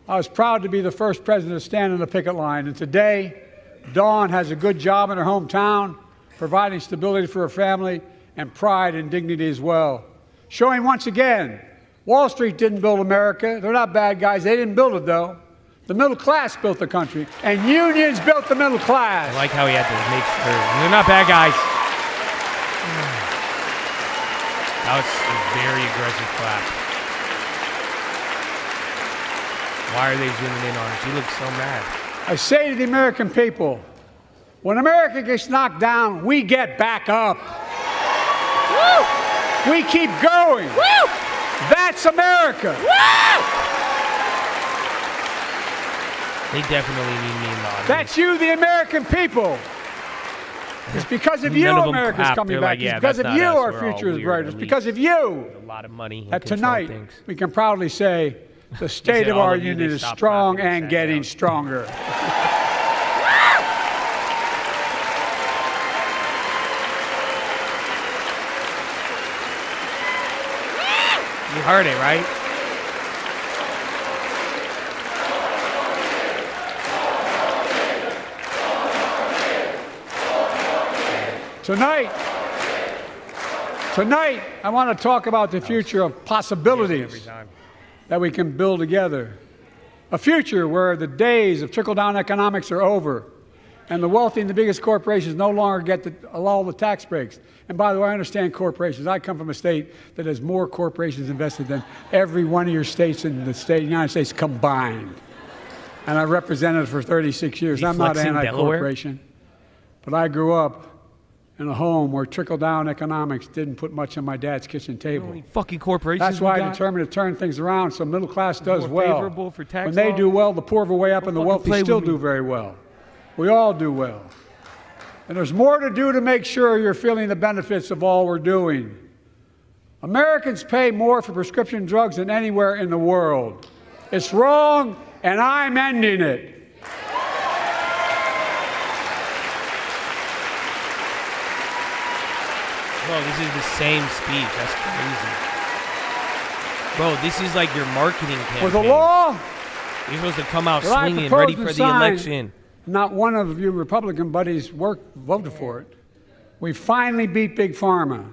I was proud to be the first president to stand on the picket line, and today, Dawn has a good job in her hometown, providing stability for her family and pride and dignity as well. Showing once again, Wall Street didn't build America. They're not bad guys. They didn't build it, though. The middle class built the country, and unions built the middle class. I like how he had to make sure. They're not bad guys. That was a very aggressive clap. Why are they zooming in on her? She looks so mad. I say to the American people, when America gets knocked down, we get back up. Woo! We keep going. Woo! That's America. Woo! They definitely need me in the audience. That's you, the American people. It's because of you America's coming back. It's because of you our future is bright. It's because of you a lot of money that tonight we can proudly say the state of our union is strong and getting stronger. You heard it, right? Tonight, I want to talk about the future of possibilities that we can build together. A future where the days of trickle-down economics are over, and the wealthy and the biggest corporations no longer get all the tax breaks. And by the way, I understand corporations. I come from a state that has more corporations invested than every one of your states in the United States combined. And I represented it for 36 years. I'm not anti-corporation, but I grew up in a home where trickle-down economics didn't put much on my dad's kitchen table. Fucking corporations. That's why I determined to turn things around so middle class does well. Favorable for tax when they law. do well, the poor go way up, and the wealthy still do very well. We all do well. And there's more to do to make sure you're feeling the benefits of all we're doing. Americans pay more for prescription drugs than anywhere in the world. It's wrong, and I'm ending it. Bro, this is the same speech. That's crazy. Bro, this is like your marketing campaign. For the law, you're supposed to come out swinging, ready for the election. Not one of you Republican buddies voted for it. We finally beat Big Pharma.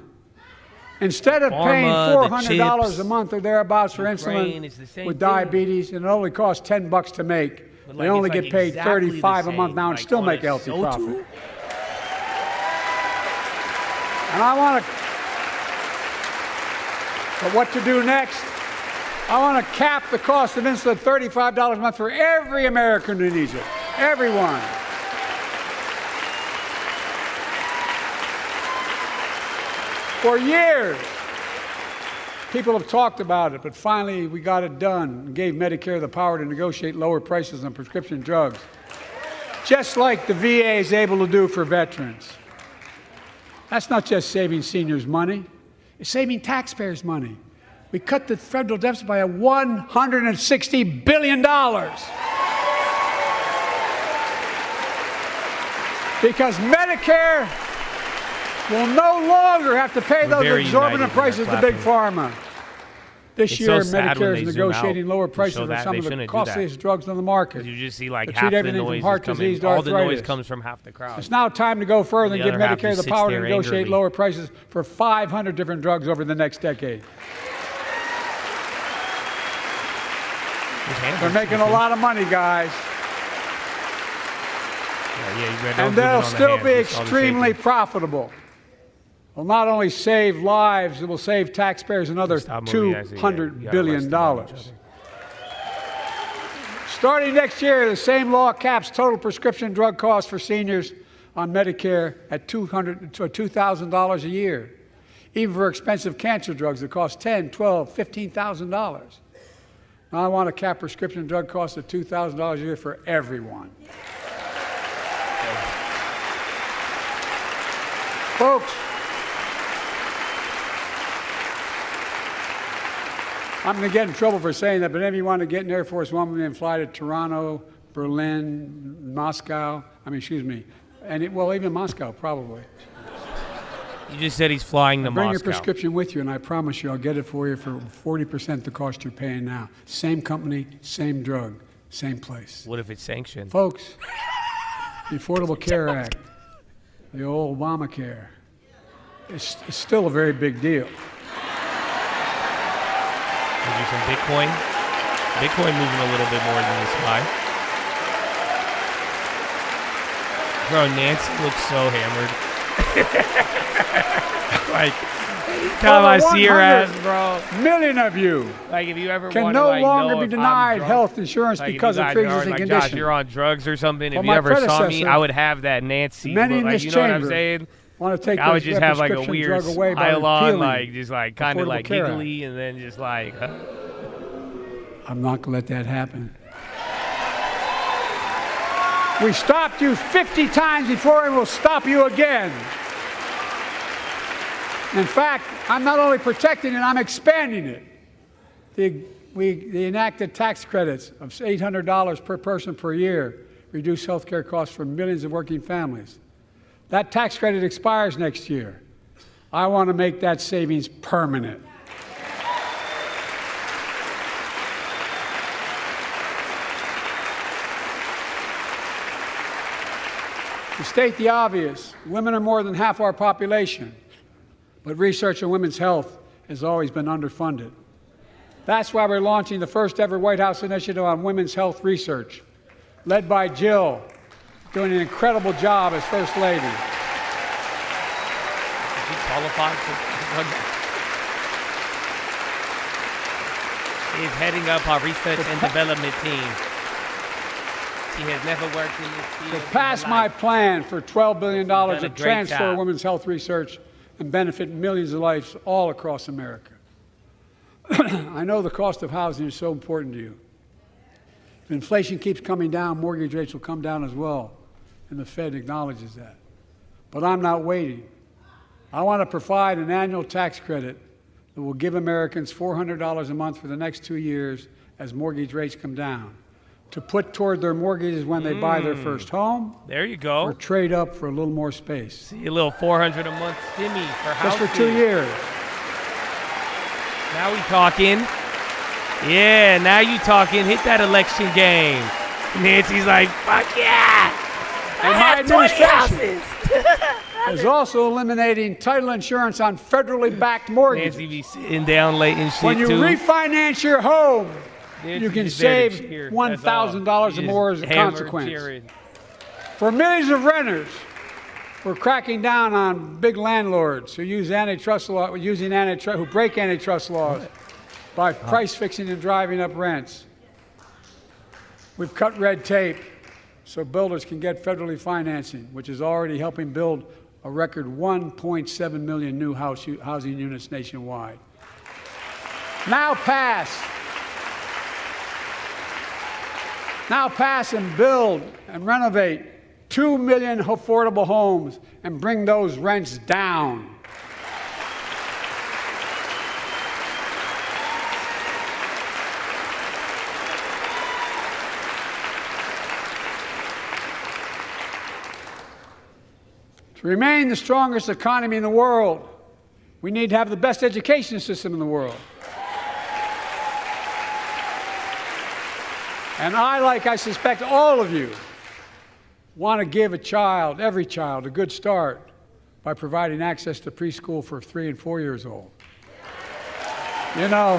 Instead of paying $400 a month or thereabouts for insulin with diabetes, and it only costs $10 to make, they only get paid $35 a month now and still make a healthy profit. And I want to, but what to do next? I want to cap the cost of insulin at $35 a month for every American who needs it. Everyone. For years, people have talked about it, but finally we got it done and gave Medicare the power to negotiate lower prices on prescription drugs, just like the VA is able to do for veterans. That's not just saving seniors money, it's saving taxpayers money. We cut the federal deficit by $160 billion. Because Medicare will no longer have to pay those exorbitant prices to Big Pharma. This year, Medicare is negotiating lower prices for some of the costliest drugs on the market. You just see like half the noise is coming. All the noise comes from half the crowd. It's now time to go further and give Medicare the power to negotiate lower prices for 500 different drugs over the next decade. They're making a lot of money, guys. And they'll still be extremely profitable. Will not only save lives, it will save taxpayers another $200 billion. Starting next year, the same law caps total prescription drug costs for seniors on Medicare at $2,000 a year, even for expensive cancer drugs that cost $10,000, $12,000, $15,000. Now I want to cap prescription drug costs at $2,000 a year for everyone. Folks, I'm going to get in trouble for saying that, but if you want to get an Air Force One and fly to Toronto, Berlin, Moscow, even Moscow, probably. You just said he's flying to Bring Moscow. your prescription with you, and I promise you I'll get it for you for 40% the cost you're paying now. Same company, same drug, same place. What if it's sanctioned? Folks, the Affordable Care Act, the old Obamacare, it's still a very big deal. Maybe some Bitcoin. Bitcoin moving a little bit more than the sky. Bro, Nancy looks so hammered. Like, anytime I see her ass, bro. Million of you Like, if you ever can want no to, longer know be if denied I'm drunk, health insurance like, because of pre-existing like, conditions. Josh, you're on drugs or something. Well, if you my ever saw me, predecessor, I would have that Nancy. many in like, this you know what I'm chamber saying? want to take I would just have like a prescription weird drug away by smile on, repealing like just like kind of Affordable like Care Act. giggly, and then just like. I'm not going to let that happen. We stopped you 50 times before, and we'll stop you again. In fact, I'm not only protecting it, I'm expanding it. The enacted tax credits of $800 per person per year reduce health care costs for millions of working families. That tax credit expires next year. I want to make that savings permanent. To state the obvious, women are more than half our population, but research on women's health has always been underfunded. That's why we're launching the first ever White House initiative on women's health research, led by Jill, doing an incredible job as First Lady. Is he qualified for? He's heading up our research and development team. He has never worked in this field. To pass my plan for $12 billion Done a to great transfer job. women's health research and benefit millions of lives all across America. I know the cost of housing is so important to you. If inflation keeps coming down, mortgage rates will come down as well, and the Fed acknowledges that. But I'm not waiting. I want to provide an annual tax credit that will give Americans $400 a month for the next 2 years as mortgage rates come down, to put toward their mortgages when they buy their first home, There you go. or trade up for a little more space. See a little $400 a month stimmy for Just housing. for 2 years. Now we talking. Yeah, now you talking. Hit that election game. Nancy's like, fuck yeah. I have 20 houses. Is also eliminating title insurance on federally backed mortgages. Nancy be sitting down late and shit When you too. refinance your home, Nancy you can just there to save cheer. $1,000 or more as a consequence. For millions of renters, we're cracking down on big landlords who use antitrust law, who break antitrust laws by price fixing and driving up rents. We've cut red tape so builders can get federally financing, which is already helping build a record 1.7 million new housing units nationwide. Now pass and build and renovate 2 million affordable homes and bring those rents down. To remain the strongest economy in the world, we need to have the best education system in the world. And I suspect all of you, want to give every child, a good start by providing access to preschool for 3 and 4 years old. You know,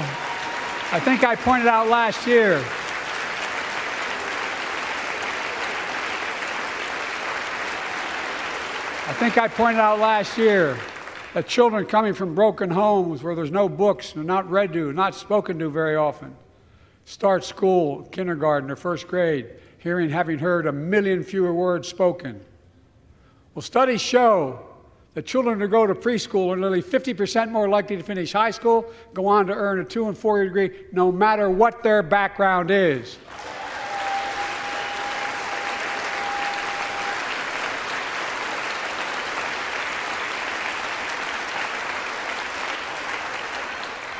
I think I pointed out last year that children coming from broken homes where there's no books, they're not read to, not spoken to very often, start school, kindergarten, or first grade, having heard 1 million fewer words spoken. Well, studies show that children who go to preschool are nearly 50% more likely to finish high school, go on to earn a 2- and 4-year degree, no matter what their background is.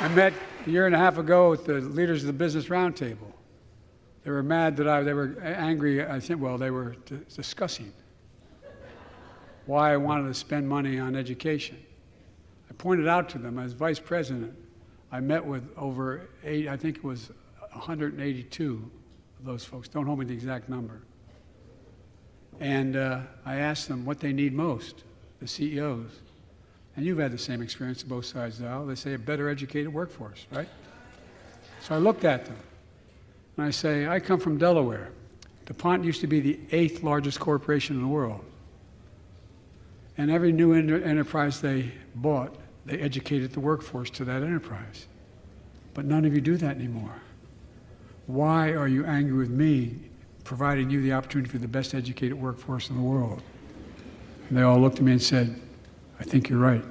I met a year and a half ago with the leaders of the Business Roundtable. They were mad that they were angry, I think, well, they were discussing why I wanted to spend money on education. I pointed out to them, as vice president, I met with over 182 of those folks. Don't hold me to the exact number. And I asked them what they need most, the CEOs. And you've had the same experience on both sides of the aisle. They say a better educated workforce, right? So I looked at them, and I say, I come from Delaware. DuPont used to be the 8th largest corporation in the world. And every new enterprise they bought, they educated the workforce to that enterprise. But none of you do that anymore. Why are you angry with me providing you the opportunity for the best educated workforce in the world? And they all looked at me and said, I think you're right.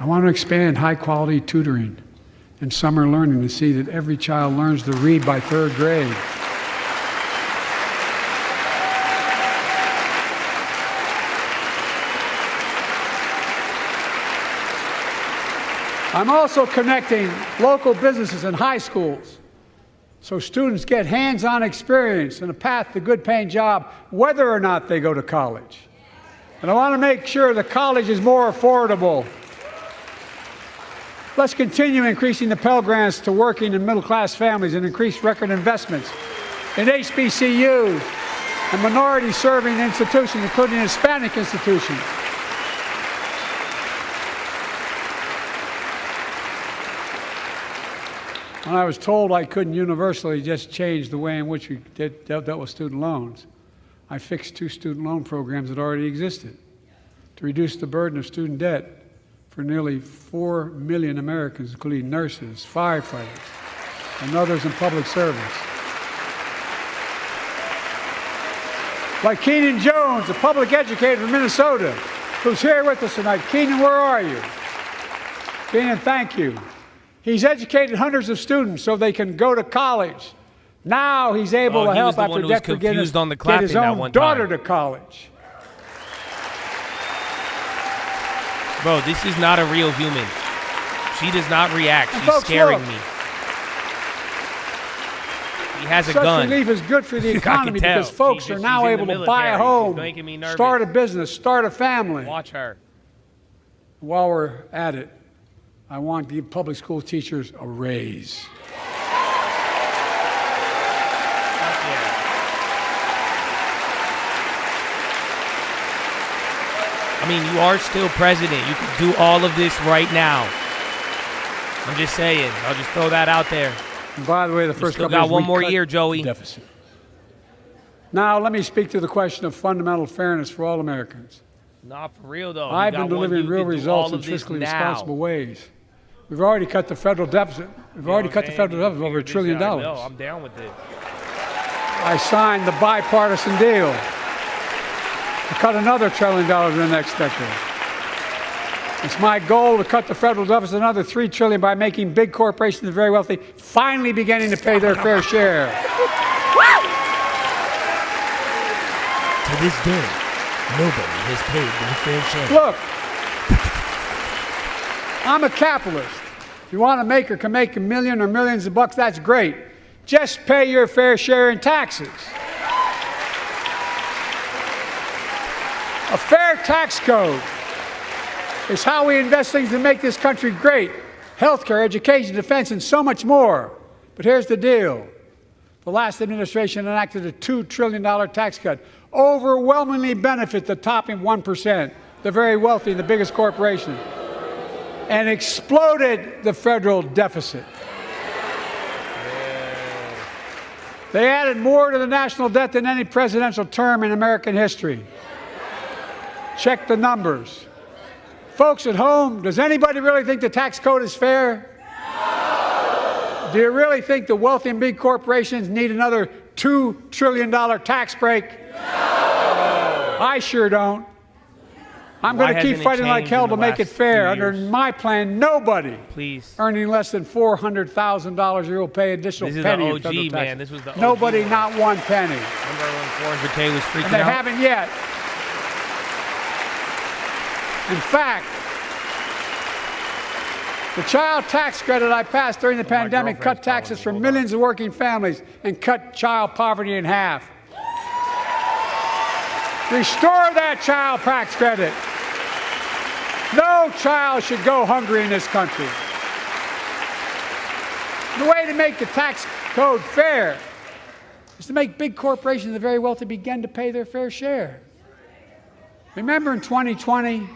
I want to expand high-quality tutoring and summer learning to see that every child learns to read by 3rd grade. I'm also connecting local businesses and high schools so students get hands-on experience and a path to a good-paying job whether or not they go to college. And I want to make sure that college is more affordable. Let's continue increasing the Pell Grants to working and middle-class families and increase record investments in HBCUs and minority-serving institutions, including Hispanic institutions. When I was told I couldn't universally just change the way in which we dealt with student loans, I fixed 2 student loan programs that already existed to reduce the burden of student debt for nearly 4 million Americans, including nurses, firefighters, and others in public service. Like Keenan Jones, a public educator from Minnesota, who's here with us tonight. Keenan, where are you? Keenan, thank you. He's educated hundreds of students so they can go to college. Now he's able to help after debt forgiveness get his own daughter to college. Bro, this is not a real human. She does not react. She's scaring me. He has a gun. Such relief is good for the economy because folks are now able to buy a home, start a business, start a family. Watch her. While we're at it, I want to give public school teachers a raise. I mean, you are still president. You can do all of this right now. I'm just saying. I'll just throw that out there. And by the way, the first couple got one more year, Joey. Deficit. Now, let me speak to the question of fundamental fairness for all Americans. Not for real, though. I've been delivering real results in fiscally responsible ways. We've already cut the federal deficit. We've already cut the federal deficit over $1 trillion. No, I'm down with it. I signed the bipartisan deal to cut another $1 trillion in the next decade. It's my goal to cut the federal deficit another $3 trillion by making big corporations and the very wealthy finally beginning to pay their fair share. To this day, nobody has paid their fair share. Look, I'm a capitalist. If you want to make or can make $1 million or millions of bucks, that's great. Just pay your fair share in taxes. A fair tax code is how we invest things to make this country great. Healthcare, education, defense, and so much more. But here's the deal. The last administration enacted a $2 trillion tax cut, overwhelmingly benefit the top 1%, the very wealthy and the biggest corporations, and exploded the federal deficit. They added more to the national debt than any presidential term in American history. Check the numbers. Folks at home, does anybody really think the tax code is fair? Do you really think the wealthy and big corporations need another $2 trillion tax break? No. I sure don't. I'm going to keep fighting like hell to make it fair. Under my plan, nobody earning less than $400,000 a year will pay additional penny in federal tax. Man. This was the OG. Nobody, not one penny. Remember when 400K was freaking out? And they haven't yet. In fact, the child tax credit I passed during the pandemic cut taxes for millions of working families and cut child poverty in half. Restore that child tax credit. No child should go hungry in this country. The way to make the tax code fair is to make big corporations and the very wealthy begin to pay their fair share. Remember in 2020,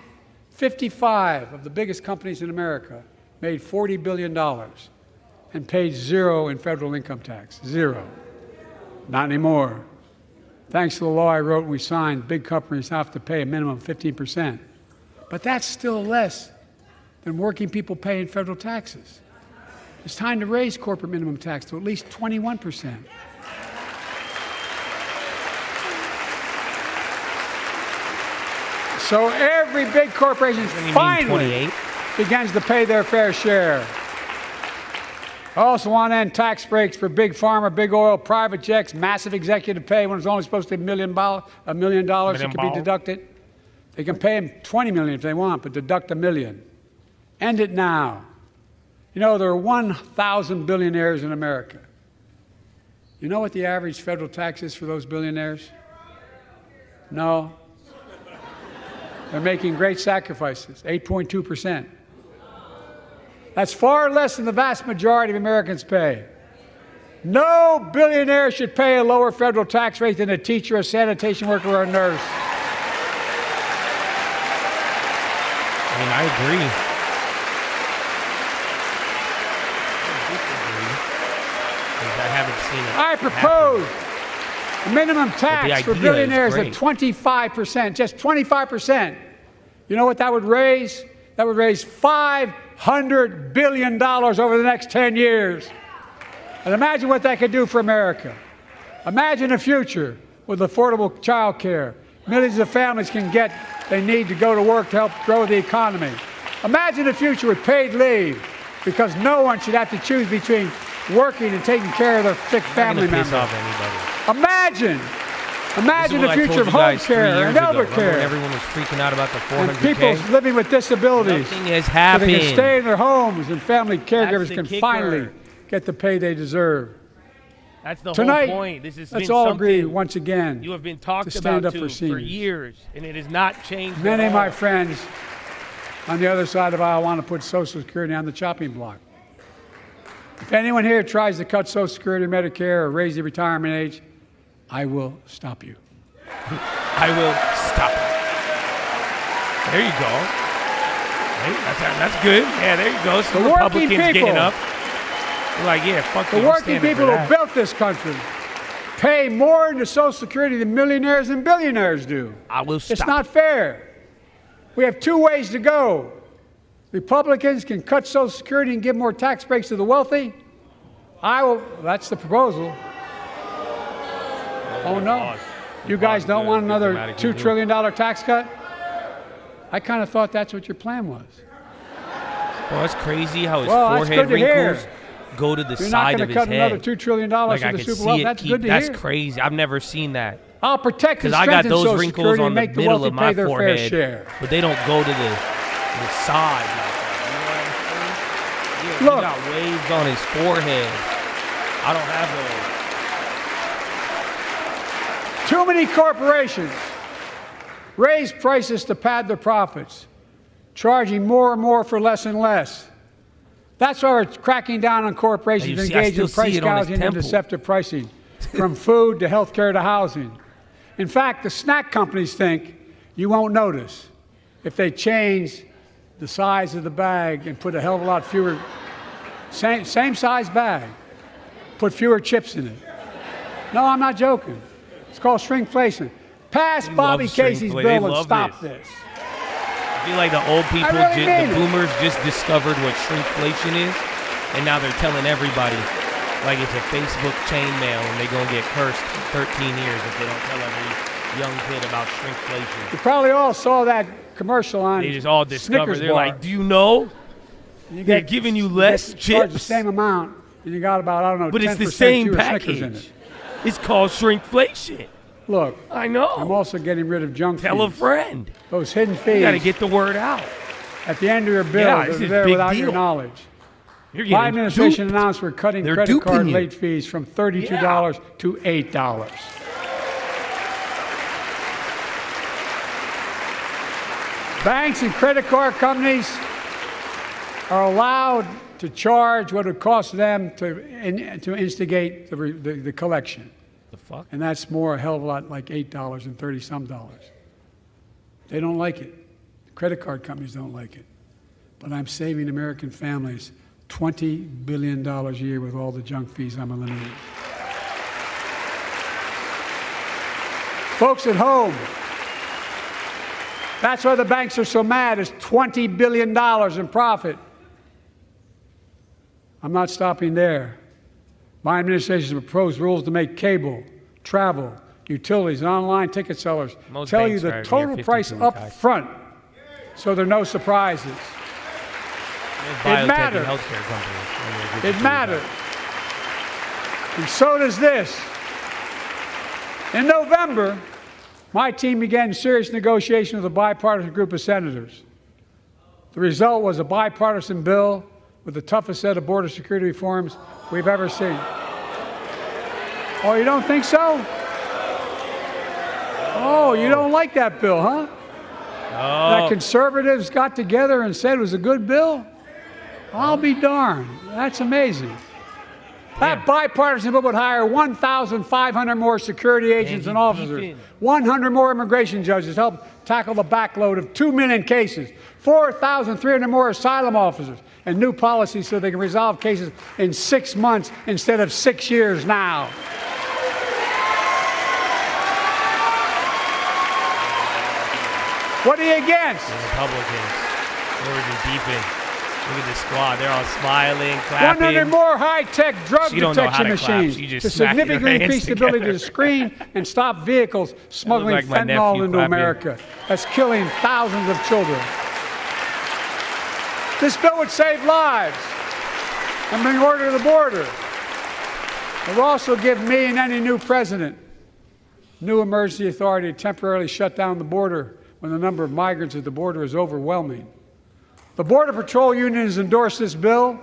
55 of the biggest companies in America made $40 billion and paid zero in federal income tax. Zero. Not anymore. Thanks to the law I wrote and we signed, big companies have to pay a minimum of 15%. But that's still less than working people pay in federal taxes. It's time to raise corporate minimum tax to at least 21%. So every big corporation finally begins to pay their fair share. I also want to end tax breaks for big pharma, big oil, private jets, massive executive pay when it's only supposed to be $1 million that can be deducted. They can pay them $20 million if they want, but deduct $1 million. End it now. You know, there are 1,000 billionaires in America. You know what the average federal tax is for those billionaires? No. They're making great sacrifices, 8.2%. That's far less than the vast majority of Americans pay. No billionaire should pay a lower federal tax rate than a teacher, a sanitation worker, or a nurse. I mean, I agree. I haven't seen it. I propose a minimum tax for billionaires of 25%, just 25%. You know what that would raise? That would raise $500 billion over the next 10 years. And imagine what that could do for America. Imagine a future with affordable child care. Millions of families can get they need to go to work to help grow the economy. Imagine a future with paid leave, because no one should have to choose between working and taking care of their sick family members. Imagine the future of home care and elder care. Everyone was freaking out about the 400K. And people living with disabilities. Nothing has happened. So they can stay in their homes and family caregivers can finally get the pay they deserve. That's the Tonight, whole point. This has let's been all something agree once again you have been talked to stand about up for years, and it has not changed. Many of my friends on the other side of the aisle want to put Social Security on the chopping block. If anyone here tries to cut Social Security, Medicare, or raise the retirement age, I will stop you. I will stop you. There you go. Hey, that's good. Yeah, there you go. Some Republicans getting up. They're like, yeah, fuck you. The working people who built this country pay more into Social Security than millionaires and billionaires do. I will stop. It's not fair. We have two ways to go. Republicans can cut Social Security and give more tax breaks to the wealthy. That's the proposal. Oh, no. You guys don't want another $2 trillion tax cut? I kind of thought that's what your plan was. Well, that's crazy how his forehead wrinkles go to the side of his head. You're not going to cut another $2 trillion for the super wealthy. That's good to hear. That's crazy. I've never seen that. I'll protect and strengthen Social Security and make the wealthy pay their fair share. But they don't go to the side like that. You know what I'm saying? Yeah, he got waves on his forehead. I don't have those. Too many corporations raise prices to pad their profits, charging more and more for less and less. That's why we're cracking down on corporations engaged in price gouging and deceptive pricing, from food to healthcare to housing. In fact, the snack companies think you won't notice if they change the size of the bag and put a hell of a lot fewer, same size bag, put fewer chips in it. No, I'm not joking. It's called shrinkflation. Pass Bobby Casey's bill and stop this. I feel like the old people, the boomers, just discovered what shrinkflation is. And now they're telling everybody like it's a Facebook chainmail and they're going to get cursed for 13 years if they don't tell every young kid about shrinkflation. You probably all saw that commercial on They just all discovered. Snickers They're bar. like, do you know they're giving you less charged the chips? same amount, and you got about, I don't know, But 10% it's the same fewer Snickers in package. it. It's called shrinkflation. Look, I know. I'm also getting rid of junk Tell a fees. friend. Those hidden fees You got to get the word out. at the end of your bill Yeah, that this are is there big without your deal. knowledge. You're My getting administration duped. announced we're cutting They're credit card duping you. late fees from $32 to $8. Banks and credit card companies are allowed to charge what it costs them to instigate the collection. The fuck? And that's more a hell of a lot like $8 and 30-some dollars. They don't like it. Credit card companies don't like it. But I'm saving American families $20 billion a year with all the junk fees I'm eliminating. Folks at home, that's why the banks are so mad. It's $20 billion in profit. I'm not stopping there. My administration has proposed rules to make cable, travel, utilities, and online ticket sellers Most tell you banks are the here total 50 price to up retire. front, so there are no surprises. Biotech matters. and healthcare companies. It matters. And so does this. In November, my team began serious negotiation with a bipartisan group of senators. The result was a bipartisan bill with the toughest set of border security reforms we've ever seen. Oh, you don't think so? Oh, you don't like that bill, huh? That conservatives got together and said it was a good bill? I'll be darned. That's amazing. That bipartisan bill would hire 1,500 more security agents and officers, 100 more immigration judges to help tackle the backload of 2 million cases, 4,300 more asylum officers, and new policies so they can resolve cases in 6 months instead of 6 years now. What are you against? The Republicans. They were just beefing. Look at the squad. They're all smiling, clapping. 100 more high-tech drug She don't know how detection to clap. machines She just to smacked her significantly hands increase the ability together. to screen and stop vehicles smuggling like my nephew fentanyl into clapping. America. That's killing thousands of children. This bill would save lives and bring order to the border. It will also give me and any new president new emergency authority to temporarily shut down the border when the number of migrants at the border is overwhelming. The Border Patrol Union has endorsed this bill.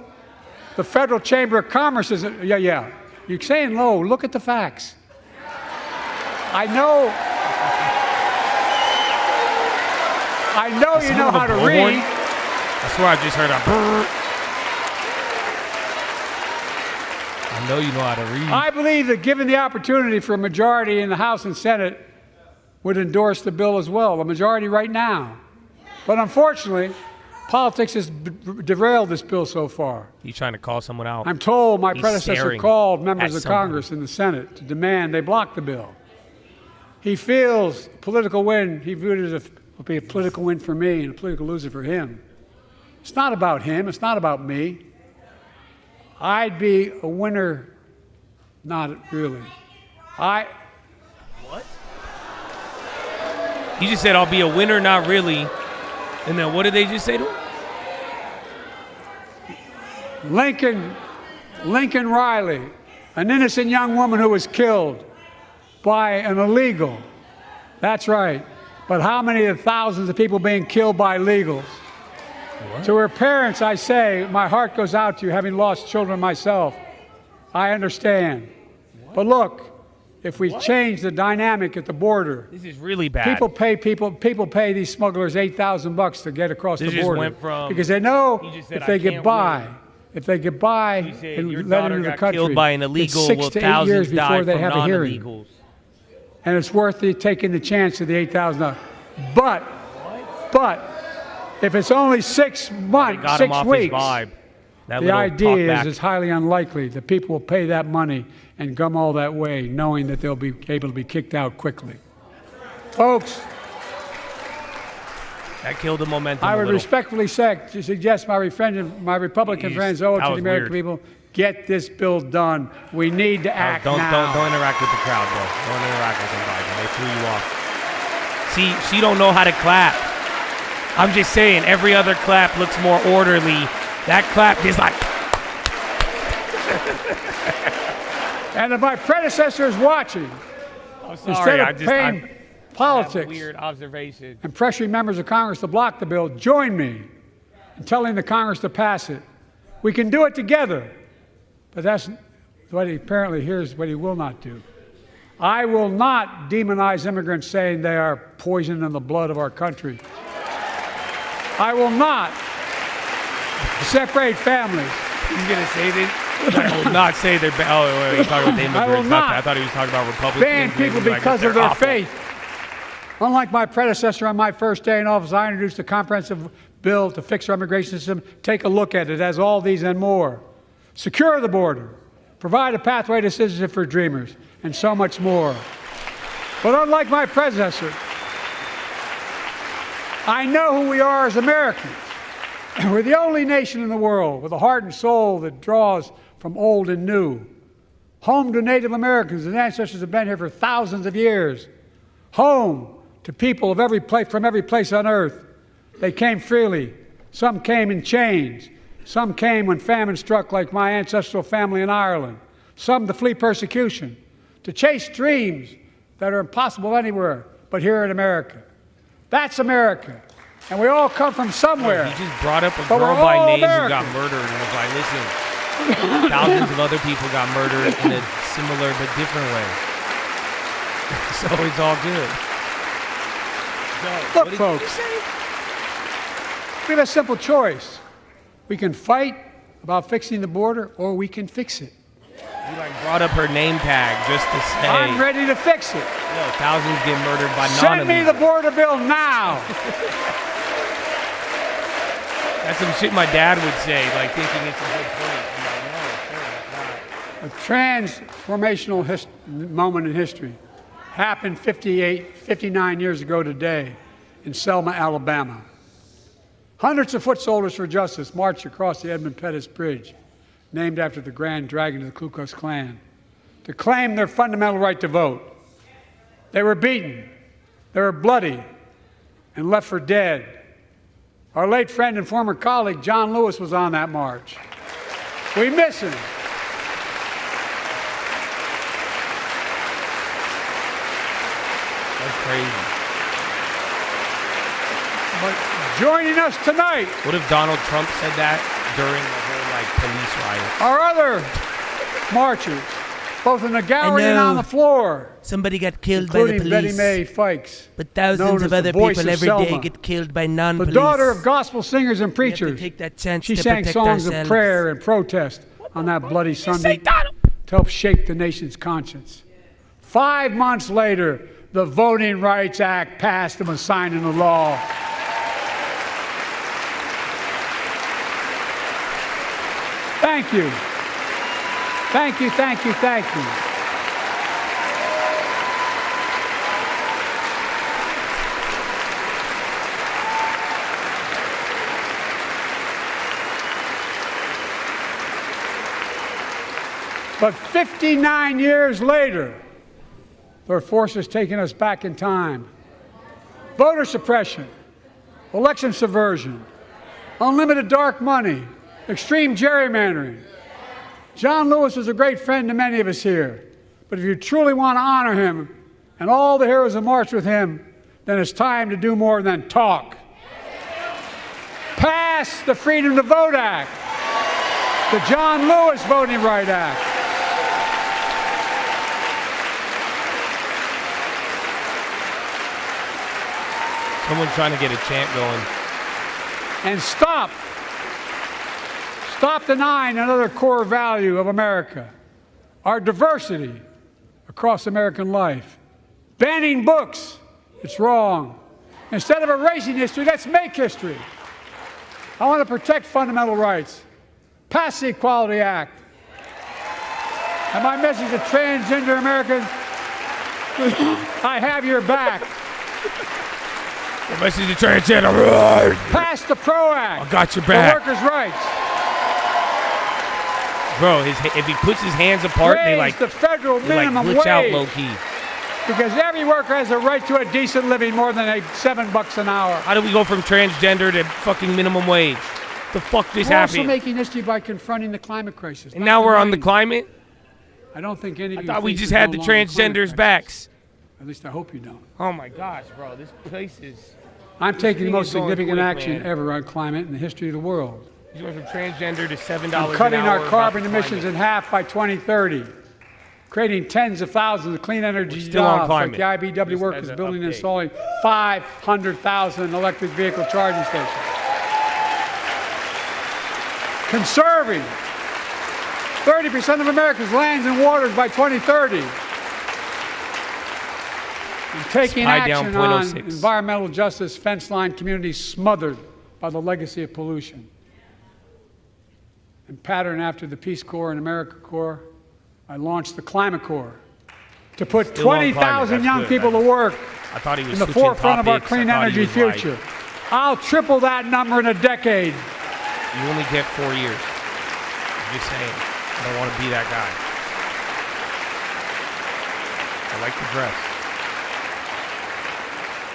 The Federal Chamber of Commerce is, yeah. You're saying low. Look at the facts. I know you know how to read. I swear I just heard a brrr. I know you know how to read. I believe that given the opportunity for a majority in the House and Senate would endorse the bill as well, a majority right now. But unfortunately, politics has derailed this bill so far. You trying to call someone out? I'm told my He's predecessor staring called members at of someone. Congress and the Senate to demand they block the bill. He feels a political win. He viewed it as will be a political win for me and a political loser for him. It's not about him. It's not about me. I'd be a winner, not really. What? You just said I'll be a winner, not really. And then what did they just say to him? Lincoln Riley, an innocent young woman who was killed by an illegal. That's right. But how many of the thousands of people being killed by illegals? What? To her parents, I say, my heart goes out to you, having lost children myself. I understand. What? But look, if we change the dynamic at the border, This is really bad. people pay these smugglers $8,000 to get across This the just border went from- because they know He just said, if they "I get can't by, win." if they get by You said your and let daughter into the got country, killed by an it's illegal. 6 Will to 8 years thousands before die they from have a hearing. non-illegals? And it's worth taking the chance of the $8,000. But if it's only 6 months, Got him 6 off his weeks, vibe. That the little idea is talkback. it's highly unlikely that people will pay that money and come all that way knowing that they'll be able to be kicked out quickly. Folks, That killed the momentum. I a would little. respectfully suggest my Republican friends owe it to the American people. Get this bill done. We need to act don't now. Interact with the crowd, bro. Don't interact with them, Biden. They threw you off. See, she don't know how to clap. I'm just saying, every other clap looks more orderly. That clap is like. And if my predecessor is watching, instead of paying politics weird observation and pressuring members of Congress to block the bill, join me in telling the Congress to pass it. We can do it together. But that's what he apparently here's what he will not do. I will not demonize immigrants saying they are poison in the blood of our country. I will not separate families. He's going to say this? I will not say they're wait, he's talking about the immigrants. I will not I thought he was talking about Republicans. ban people because of their faith. Unlike my predecessor on my first day in office, I introduced a comprehensive bill to fix our immigration system. Take a look at it. It has all these and more. Secure the border, provide a pathway to citizenship for dreamers, and so much more. But unlike my predecessor, I know who we are as Americans. We're the only nation in the world with a heart and soul that draws from old and new. Home to Native Americans, whose ancestors have been here for thousands of years. Home to people of from every place on earth. They came freely. Some came in chains. Some came when famine struck, like my ancestral family in Ireland. Some to flee persecution, to chase dreams that are impossible anywhere but here in America. That's America. And we all come from somewhere. He just brought up a girl by name who got murdered and was like, listen, thousands of other people got murdered in a similar but different way. So it's all good. Look, folks, we have a simple choice. We can fight about fixing the border, or we can fix it. You brought up her name tag just to say. I'm ready to fix it. Yo, thousands get murdered by Send me the border bill now. That's some shit my dad would say, like thinking it's a good point. A transformational moment in history happened 59 years ago today in Selma, Alabama. Hundreds of foot soldiers for justice marched across the Edmund Pettus Bridge, named after the Grand Dragon of the Ku Klux Klan, to claim their fundamental right to vote. They were beaten, they were bloody, and left for dead. Our late friend and former colleague, John Lewis, was on that march. We miss him. That's crazy. But joining us tonight. What if Donald Trump said that during the whole police riot? Our other marchers, both in the gallery and on the floor. Somebody got killed by the including Betty police. Mae Fikes, But thousands of other people every day get killed by non-police. the daughter of gospel singers and We have to preachers. take that chance She to sang protect songs ourselves. of prayer and protest on that bloody Sunday to help shake the nation's conscience. 5 months later, the Voting Rights Act passed and was signed into law. Thank you. Thank you, thank you, thank you. But 59 years later, there are forces taking us back in time. Voter suppression, election subversion, unlimited dark money, extreme gerrymandering. John Lewis was a great friend to many of us here. But if you truly want to honor him and all the heroes who marched with him, then it's time to do more than talk. Pass the Freedom to Vote Act, the John Lewis Voting Rights Act. Someone's trying to get a chant going. And stop denying another core value of America, our diversity across American life. Banning books, it's wrong. Instead of erasing history, let's make history. I want to protect fundamental rights. Pass the Equality Act. And my message to transgender Americans, I have your back. The message to transgender. Pass the PRO Act. I got your back. For workers' rights. Bro, if he puts his hands apart, Raise they like the federal minimum glitch wage. out low key. Because every worker has a right to a decent living more than $7 an hour. How do we go from transgender to fucking minimum wage? The fuck just We're happened? also making history by confronting the climate crisis. And now we're on the climate? I don't think any of you I thought we think just there's had no the longer climate transgenders' crisis. backs. At least I hope you don't. Oh my gosh, bro, this place is. I'm taking the thing most is going significant quick, action man. ever on climate in the history of the world. He's going from transgender to $7 I'm an cutting hour our about carbon the emissions climate. in half by 2030, creating tens of thousands of clean energy We're still on jobs like climate. the IBW Just workers as an building and update. installing 500,000 electric vehicle charging stations. Conserving 30% of America's lands and waters by 2030. And taking Spy down action on 0.06. environmental justice fence line communities smothered by the legacy of pollution. And pattern after the Peace Corps and AmeriCorps, I launched the Climate Corps to put Still on climate, 20,000 that's young good. people to work I thought he was in the switching forefront of our topics. I clean thought he energy was like, future. I'll triple that number in a decade. You only get 4 years. I'm just saying. I don't want to be that guy. I like the dress.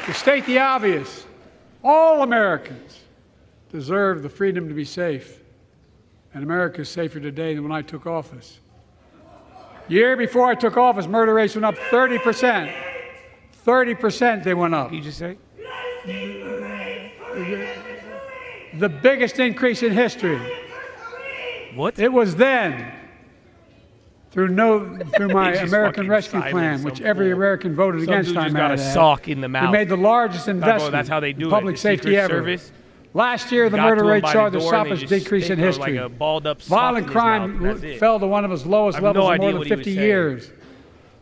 To state the obvious, all Americans deserve the freedom to be safe. And America is safer today than when I took office. Year before I took office, murder rates went up 30%. 30% they went up. What did you just say? The biggest increase in history. What? It was then, through my He just American fucking Rescue silenced Plan, some which every fool. American voted Some against, dude I just might got a add. sock in the mouth. We made the largest investment That's how they do in it. public The safety Secret ever. Service. Last year, the Got to murder him rate by saw the the door and they sharpest just decrease in stick history. like a balled up sock Violent in his mouth, and crime that's it. fell to one of its lowest I have levels no in more idea than what he was 50 saying. years.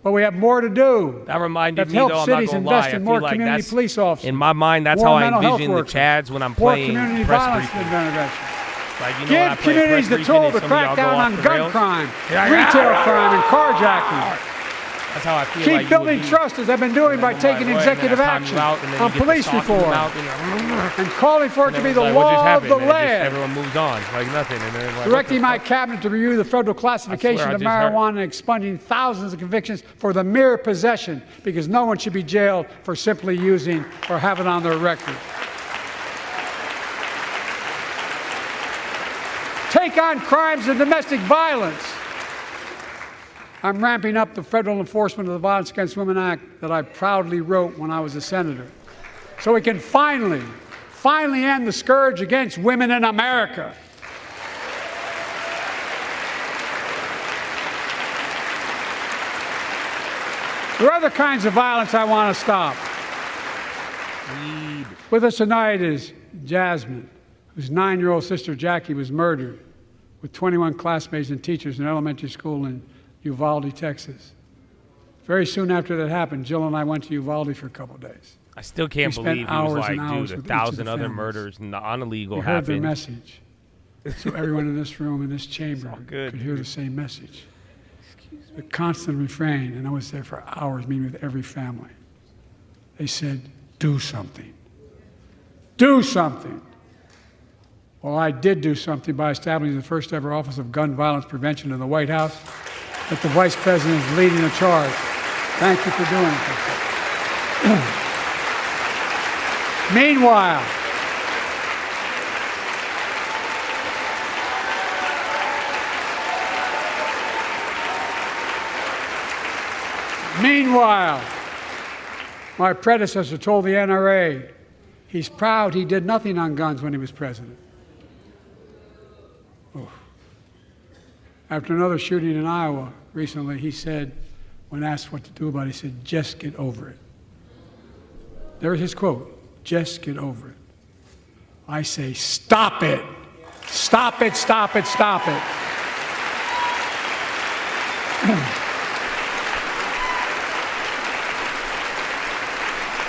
But we have more to do. That reminded That me, though, helps I'm not cities gonna invest lie. I in feel more like community that's, police officers. in my mind, that's more how I mental health envision the workers, Chads when I'm more playing community press violence briefing. intervention. Like, you know, when I Give play communities the press tool briefing to and some of crack y'all go down off on the gun rails. crime, You're like, retail crime, and carjacking. That's how I feel Keep like building you would be. trust, as I've been doing by taking executive action on police reform and calling for it to be the law of the land. Everyone moves on like nothing. And then like, Directing my cabinet to review the federal classification I of just heard. marijuana and expunging thousands of convictions for the mere possession, because no one should be jailed for simply using or have it on their record. Take on crimes of domestic violence. I'm ramping up the federal enforcement of the Violence Against Women Act that I proudly wrote when I was a senator, so we can finally end the scourge against women in America. There are other kinds of violence I want to stop. With us tonight is Jasmine, whose 9-year-old sister Jackie was murdered with 21 classmates and teachers in an elementary school in Uvalde, Texas. Very soon after that happened, Jill and I went to Uvalde for a couple of days. I still can't We spent believe he was hours like, and hours dude, with each of 1,000 the other families. murders non-illegal We heard their happened. message, so everyone in this room, in this chamber, all good. could hear the same message. The constant refrain, and I was there for hours meeting with every family. They said, do something. Do something. Well, I did do something by establishing the first ever Office of Gun Violence Prevention in the White House, that the Vice President is leading the charge. Thank you for doing it. Meanwhile, my predecessor told the NRA he's proud he did nothing on guns when he was president. Oh. After another shooting in Iowa recently, he said, when asked what to do about it, he said, just get over it. There's his quote, just get over it. I say, stop it. Stop it, stop it, stop it.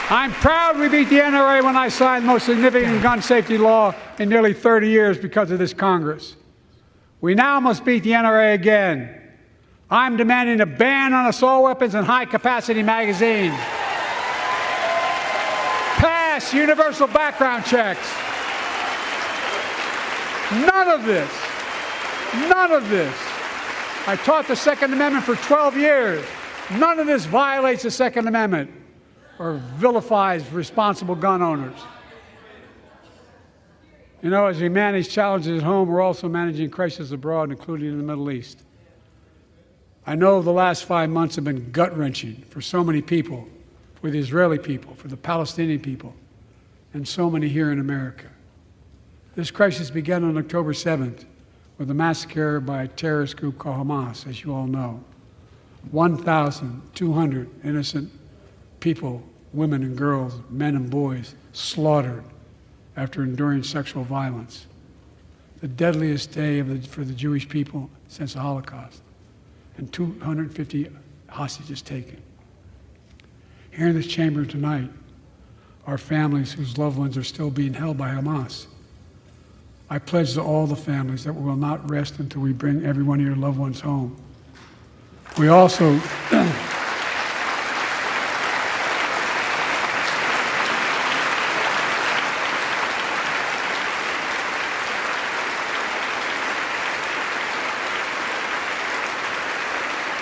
I'm proud we beat the NRA when I signed the most significant gun safety law in nearly 30 years because of this Congress. We now must beat the NRA again. I'm demanding a ban on assault weapons and high-capacity magazines. Pass Yes, universal background checks. None of this. None of this. I taught the Second Amendment for 12 years. None of this violates the Second Amendment or vilifies responsible gun owners. You know, as we manage challenges at home, we're also managing crises abroad, including in the Middle East. I know the last 5 months have been gut-wrenching for so many people, for the Israeli people, for the Palestinian people, and so many here in America. This crisis began on October 7th with a massacre by a terrorist group called Hamas, as you all know. 1,200 innocent people, women and girls, men and boys, slaughtered after enduring sexual violence. The deadliest day for the Jewish people since the Holocaust. And 250 hostages taken. Here in this chamber tonight are families whose loved ones are still being held by Hamas. I pledge to all the families that we will not rest until we bring every one of your loved ones home. We also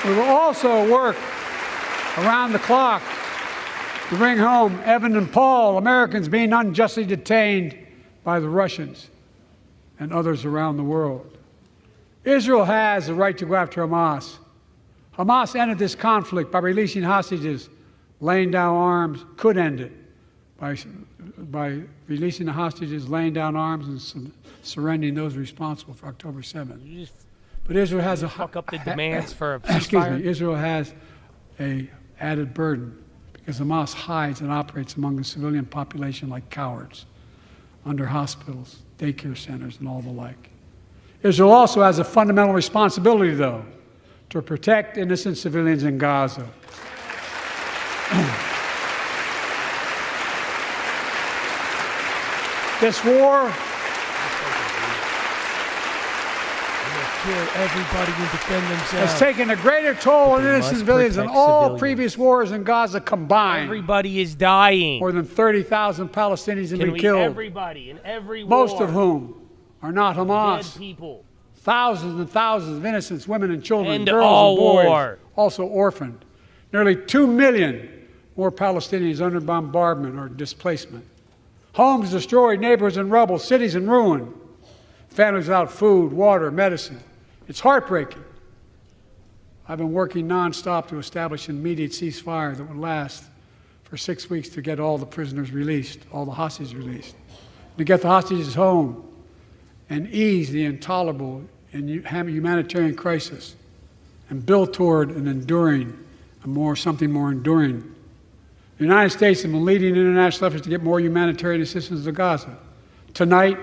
We will also work around the clock to bring home Evan and Paul, Americans being unjustly detained by the Russians and others around the world. Israel has the right to go after Hamas. Hamas ended this conflict by releasing hostages, laying down arms, could end it by releasing the hostages, laying down arms, and surrendering those responsible for October 7th. But Israel has fuck up the demands for a excuse ceasefire? me, Israel has a added burden because Hamas hides and operates among the civilian population like cowards under hospitals, daycare centers, and all the like. Israel also has a fundamental responsibility, though, to protect innocent civilians in Gaza. This war Kill everybody and defend themselves. has taken a greater toll on they innocent must civilians than protect all civilians. previous wars in Gaza combined. Everybody is dying. More than 30,000 Palestinians have been killed, Everybody in every war. most of whom are not Dead Hamas. people. Thousands and thousands of innocents, women and children, End girls all and boys, war. also orphaned. Nearly 2 million more Palestinians under bombardment or displacement. Homes destroyed, neighborhoods in rubble, cities in ruin. Families without food, water, medicine. It's heartbreaking. I've been working nonstop to establish an immediate ceasefire that would last for 6 weeks to get all the prisoners released, all the hostages released, to get the hostages home and ease the intolerable and humanitarian crisis and build toward an enduring, something more enduring. The United States has been leading international efforts to get more humanitarian assistance to Gaza. Tonight,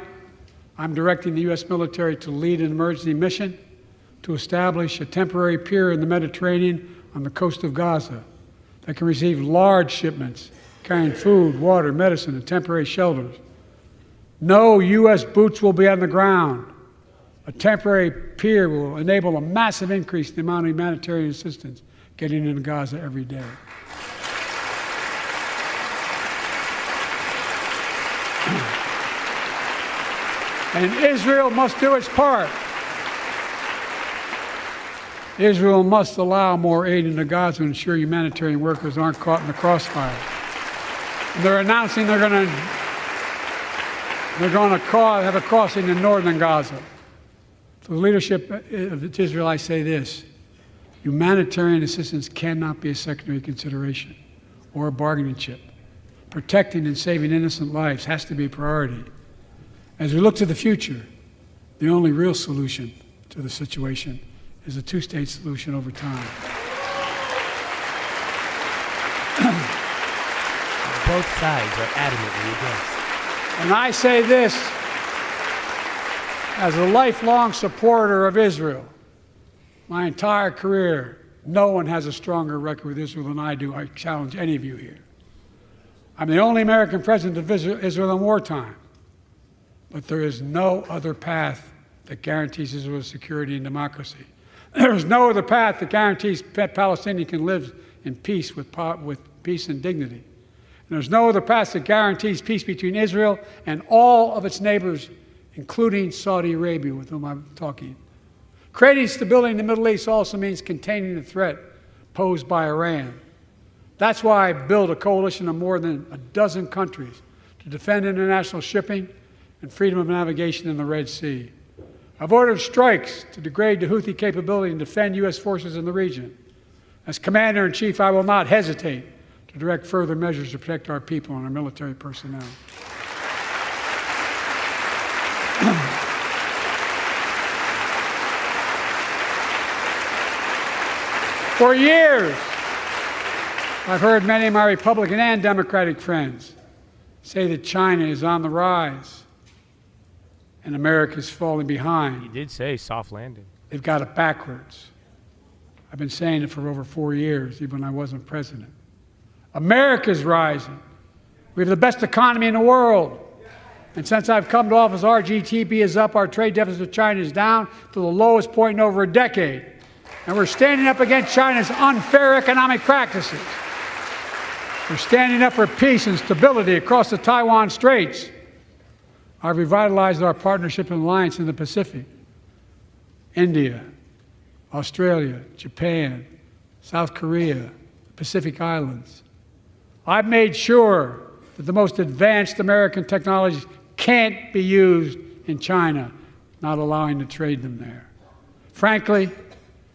I'm directing the U.S. military to lead an emergency mission to establish a temporary pier in the Mediterranean on the coast of Gaza that can receive large shipments carrying food, water, medicine, and temporary shelters. No U.S. boots will be on the ground. A temporary pier will enable a massive increase in the amount of humanitarian assistance getting into Gaza every day. And Israel must do its part. Israel must allow more aid into Gaza to ensure humanitarian workers aren't caught in the crossfire. And they're announcing they're going to have a crossing in northern Gaza. To the leadership of Israel, I say this: humanitarian assistance cannot be a secondary consideration or a bargaining chip. Protecting and saving innocent lives has to be a priority. As we look to the future, the only real solution to the situation is a two-state solution over time. Both sides are adamantly against. And I say this as a lifelong supporter of Israel. My entire career, no one has a stronger record with Israel than I do. I challenge any of you here. I'm the only American president of Israel in wartime. But there is no other path that guarantees Israel's security and democracy. There is no other path that guarantees Palestinians can live in peace with peace and dignity. And there's no other path that guarantees peace between Israel and all of its neighbors, including Saudi Arabia, with whom I'm talking. Creating stability in the Middle East also means containing the threat posed by Iran. That's why I built a coalition of more than a dozen countries to defend international shipping and freedom of navigation in the Red Sea. I've ordered strikes to degrade the Houthi capability and defend U.S. forces in the region. As Commander-in-Chief, I will not hesitate to direct further measures to protect our people and our military personnel. For years, I've heard many of my Republican and Democratic friends say that China is on the rise and America is falling behind. He did say soft landing. They've got it backwards. I've been saying it for over 4 years, even when I wasn't president. America's rising. We have the best economy in the world. And since I've come to office, our GDP is up, our trade deficit with China is down to the lowest point in over a decade. And we're standing up against China's unfair economic practices. We're standing up for peace and stability across the Taiwan Straits. I've revitalized our partnership and alliance in the Pacific. India, Australia, Japan, South Korea, Pacific Islands. I've made sure that the most advanced American technologies can't be used in China, not allowing to trade them there. Frankly,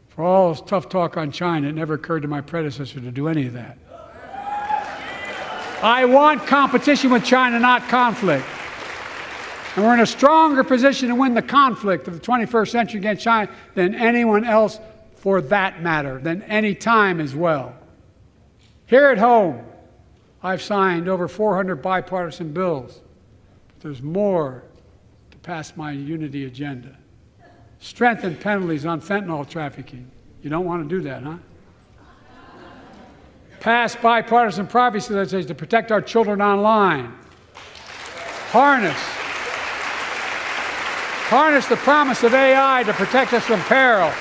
for all this tough talk on China, it never occurred to my predecessor to do any of that. I want competition with China, not conflict. And we're in a stronger position to win the conflict of the 21st century against China than anyone else, for that matter, than any time as well. Here at home, I've signed over 400 bipartisan bills, but there's more to pass my unity agenda. Strengthen penalties on fentanyl trafficking. You don't want to do that, huh? Pass bipartisan privacy legislation to protect our children online. Harness the promise of AI to protect us from peril.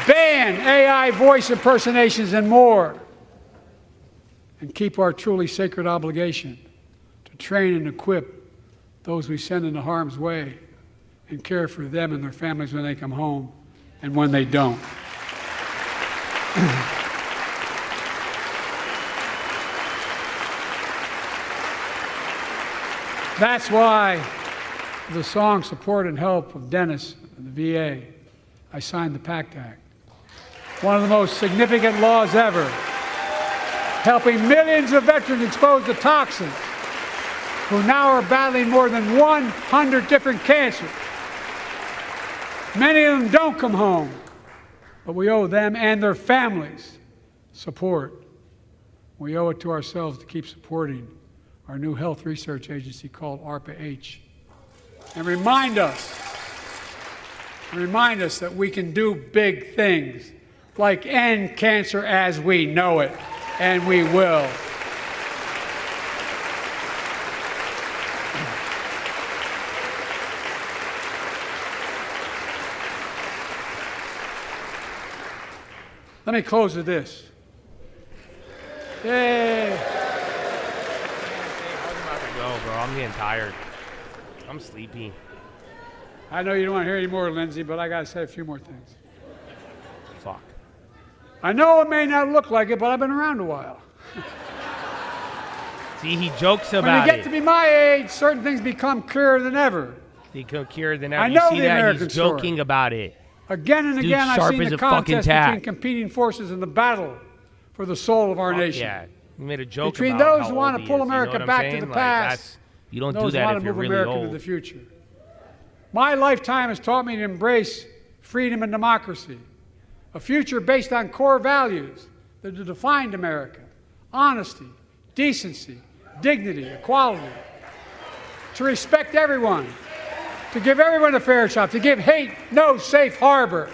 Ban AI voice impersonations and more. And keep our truly sacred obligation to train and equip those we send into harm's way and care for them and their families when they come home and when they don't. That's why the song Support and Help of Dennis and the VA, I signed the PACT Act. One of the most significant laws ever, helping millions of veterans exposed to toxins who now are battling more than 100 different cancers. Many of them don't come home, but we owe them and their families support. We owe it to ourselves to keep supporting our new health research agency called ARPA-H. And remind us that we can do big things, like end cancer as we know it, and we will. Let me close with this. Yay! I'm about to go, bro. I'm getting tired. I'm sleepy. I know you don't want to hear any more, Lindsay, but I got to say a few more things. Fuck. I know it may not look like it, but I've been around a while. See, he jokes about it. When you get to be my age, certain things become clearer than ever. They become clearer than ever. I know you see the that? American He's joking story. about it. Again and Dude's again, I've sharp seen as the a fucking contest between tack. competing forces in the battle for the soul of our nation. Yeah, he made a joke Between about those how who want old to he pull is, America you know what back I'm to saying? the Like, past, you don't those do who that want if to you're move really America old. to the future. My lifetime has taught me to embrace freedom and democracy, a future based on core values that have defined America: honesty, decency, dignity, equality, to respect everyone, to give everyone a fair shot, to give hate no safe harbor.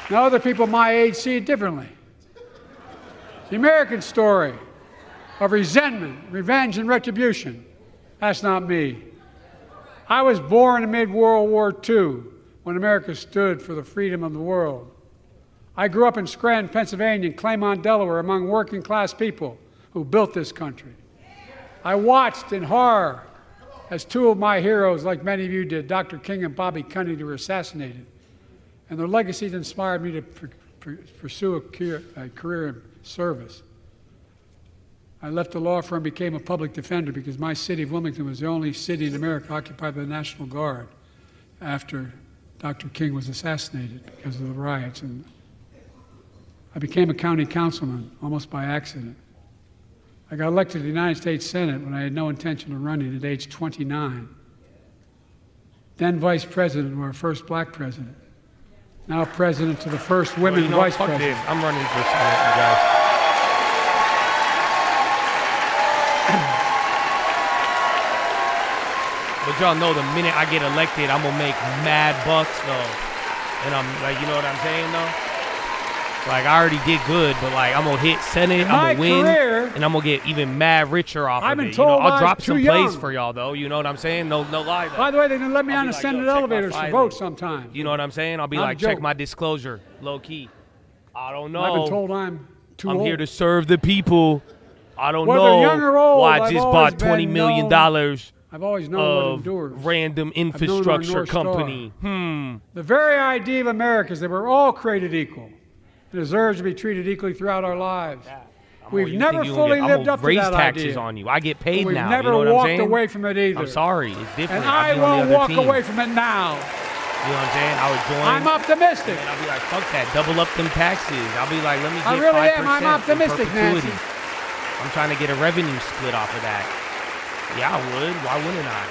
Now, other people my age see it differently. The American story of resentment, revenge, and retribution, that's not me. I was born amid World War II when America stood for the freedom of the world. I grew up in Scranton, Pennsylvania, and Claymont, Delaware, among working class people who built this country. I watched in horror as two of my heroes, like many of you did, Dr. King and Bobby Kennedy, were assassinated. And their legacies inspired me to pursue a career in service. I left the law firm and became a public defender because my city of Wilmington was the only city in America occupied by the National Guard after Dr. King was assassinated because of the riots. And I became a county councilman almost by accident. I got elected to the United States Senate when I had no intention of running at age 29. Then vice president, or our first black president. Now president to the first women vice president. This. I'm running for Senate, you guys. But y'all know the minute I get elected, I'm gonna make mad bucks though. And I'm like, you know what I'm saying though? Like, I already did good, but like, I'm gonna hit Senate, I'm gonna win, and I'm gonna get even mad richer off of it. I'll drop some plays for y'all though. You know what I'm saying? No lie though. By the way, they didn't let me on the Senate elevators to vote sometimes. You know what I'm saying? I'll be like, check my disclosure, low key. I don't know. I've been told I'm too old. I'm here to serve the people. I don't know. Whether young or old, I just bought $20 million I've always known what endures. Random infrastructure company. The very idea of America is that we're all created equal. It deserves to be treated equally throughout our lives. We've never fully lived up to that idea. Raise taxes on you. I get paid now. We've never walked away from it either. I'm sorry. It's different. And I won't walk away from it now. You know what I'm saying? I would join. I'm optimistic. And I'll be like, fuck that. Double up them taxes. I'll be like, let me get 5%. I really am. I'm optimistic, Nancy. I'm trying to get a revenue split off of that. Yeah, I would. Why wouldn't I?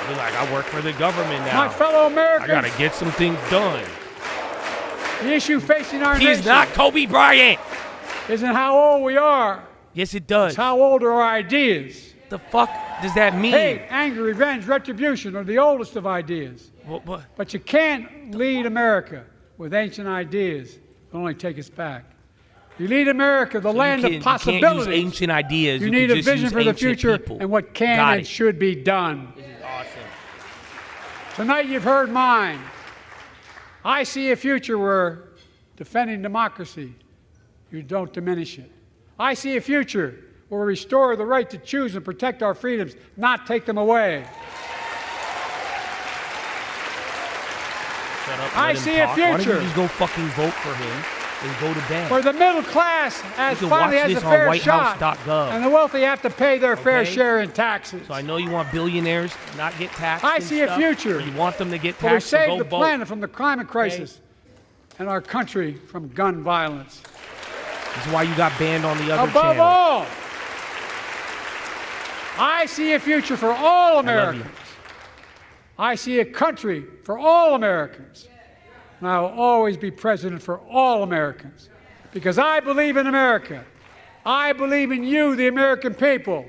I'll be like, I work for the government now. My fellow Americans. I got to get some things done. The issue facing our nation. He's not Kobe Bryant. Isn't how old we are. Yes, it does. It's how old are our ideas. The fuck does that mean? Hate, anger, revenge, retribution are the oldest of ideas. What? But you can't lead America with ancient ideas that only take us back. You lead America, the land of possibilities. You can't use ancient ideas. You need a vision for the future and what can and should be done. This is awesome. Tonight you've heard mine. I see a future where defending democracy, you don't diminish it. I see a future where we restore the right to choose and protect our freedoms, not take them away. I see a future. Why don't you just go fucking vote for him and go to bed? Where the middle class finally has a fair shot, and the wealthy have to pay their fair share in taxes. So I know you want billionaires to not get taxed. I see a future. You want them to get where we taxed. So save go the vote. planet from the climate crisis and our country from gun violence. This is why you got banned on the other Above channel. all, I see a future for all Americans. I see a country for all Americans. And I will always be president for all Americans because I believe in America. I believe in you, the American people.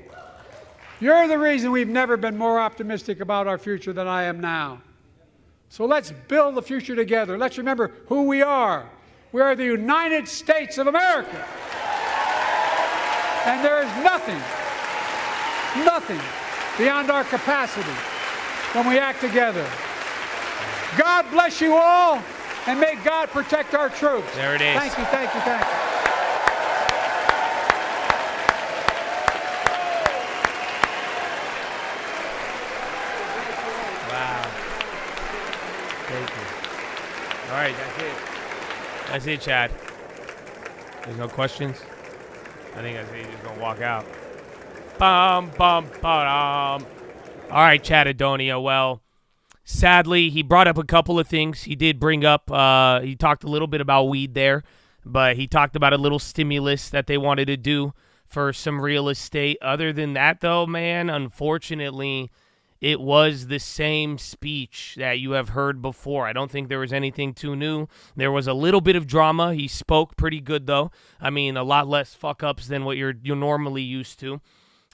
You're the reason we've never been more optimistic about our future than I am now. So let's build the future together. Let's remember who we are. We are the United States of America. And there is nothing beyond our capacity when we act together. God bless you all, and may God protect our troops. There it is. Thank you, thank you, thank you. Wow. Thank you. All right, that's it. That's it, Chad. There's no questions? I think that's it. He's just going to walk out. Bum, bum, ba-dum. All right, Chad Adonia. Well, sadly, he brought up a couple of things. He did bring up, he talked a little bit about weed there, but he talked about a little stimulus that they wanted to do for some real estate. Other than that, though, man, unfortunately, it was the same speech that you have heard before. I don't think there was anything too new. There was a little bit of drama. He spoke pretty good, though. I mean, a lot less fuck-ups than what you're normally used to.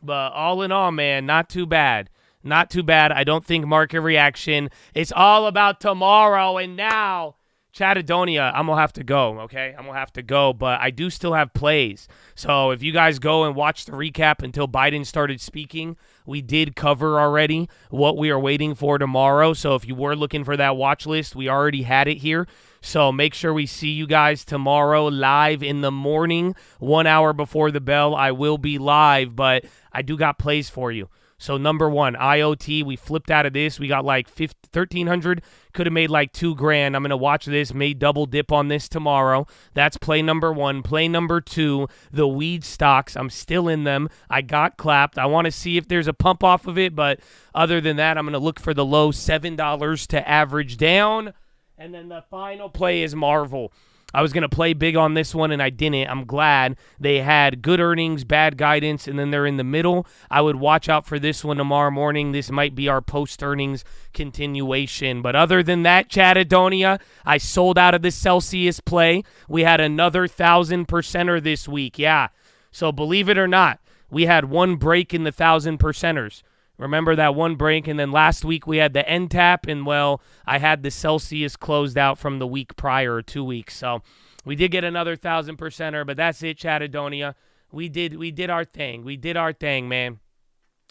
But all in all, man, not too bad. Not too bad. I don't think market reaction. It's all about tomorrow and now. Chattadonia, I'm going to have to go, okay? I'm going to have to go, but I do still have plays. So if you guys go and watch the recap until Biden started speaking, we did cover already what we are waiting for tomorrow. So if you were looking for that watch list, we already had it here. So make sure we see you guys tomorrow live in the morning, 1 hour before the bell. I will be live, but I do got plays for you. So number one, IoT, we flipped out of this. We got like 1,300, could have made like $2,000. I'm going to watch this, may double dip on this tomorrow. That's play number one. Play number two, the weed stocks. I'm still in them. I got clapped. I want to see if there's a pump off of it, but other than that, I'm going to look for the low $7 to average down. And then the final play is Marvel. I was going to play big on this one, and I didn't. I'm glad they had good earnings, bad guidance, and then they're in the middle. I would watch out for this one tomorrow morning. This might be our post-earnings continuation. But other than that, Chattadonia, I sold out of the Celsius play. We had another 1,000%er this week. Yeah. So believe it or not, we had one break in the 1,000%ers. Remember that one break, and then last week we had the end tap, and, well, I had the Celsius closed out from the week prior, or 2 weeks. So we did get another 1,000%er, but that's it, Chattadonia. We did our thing. We did our thing, man.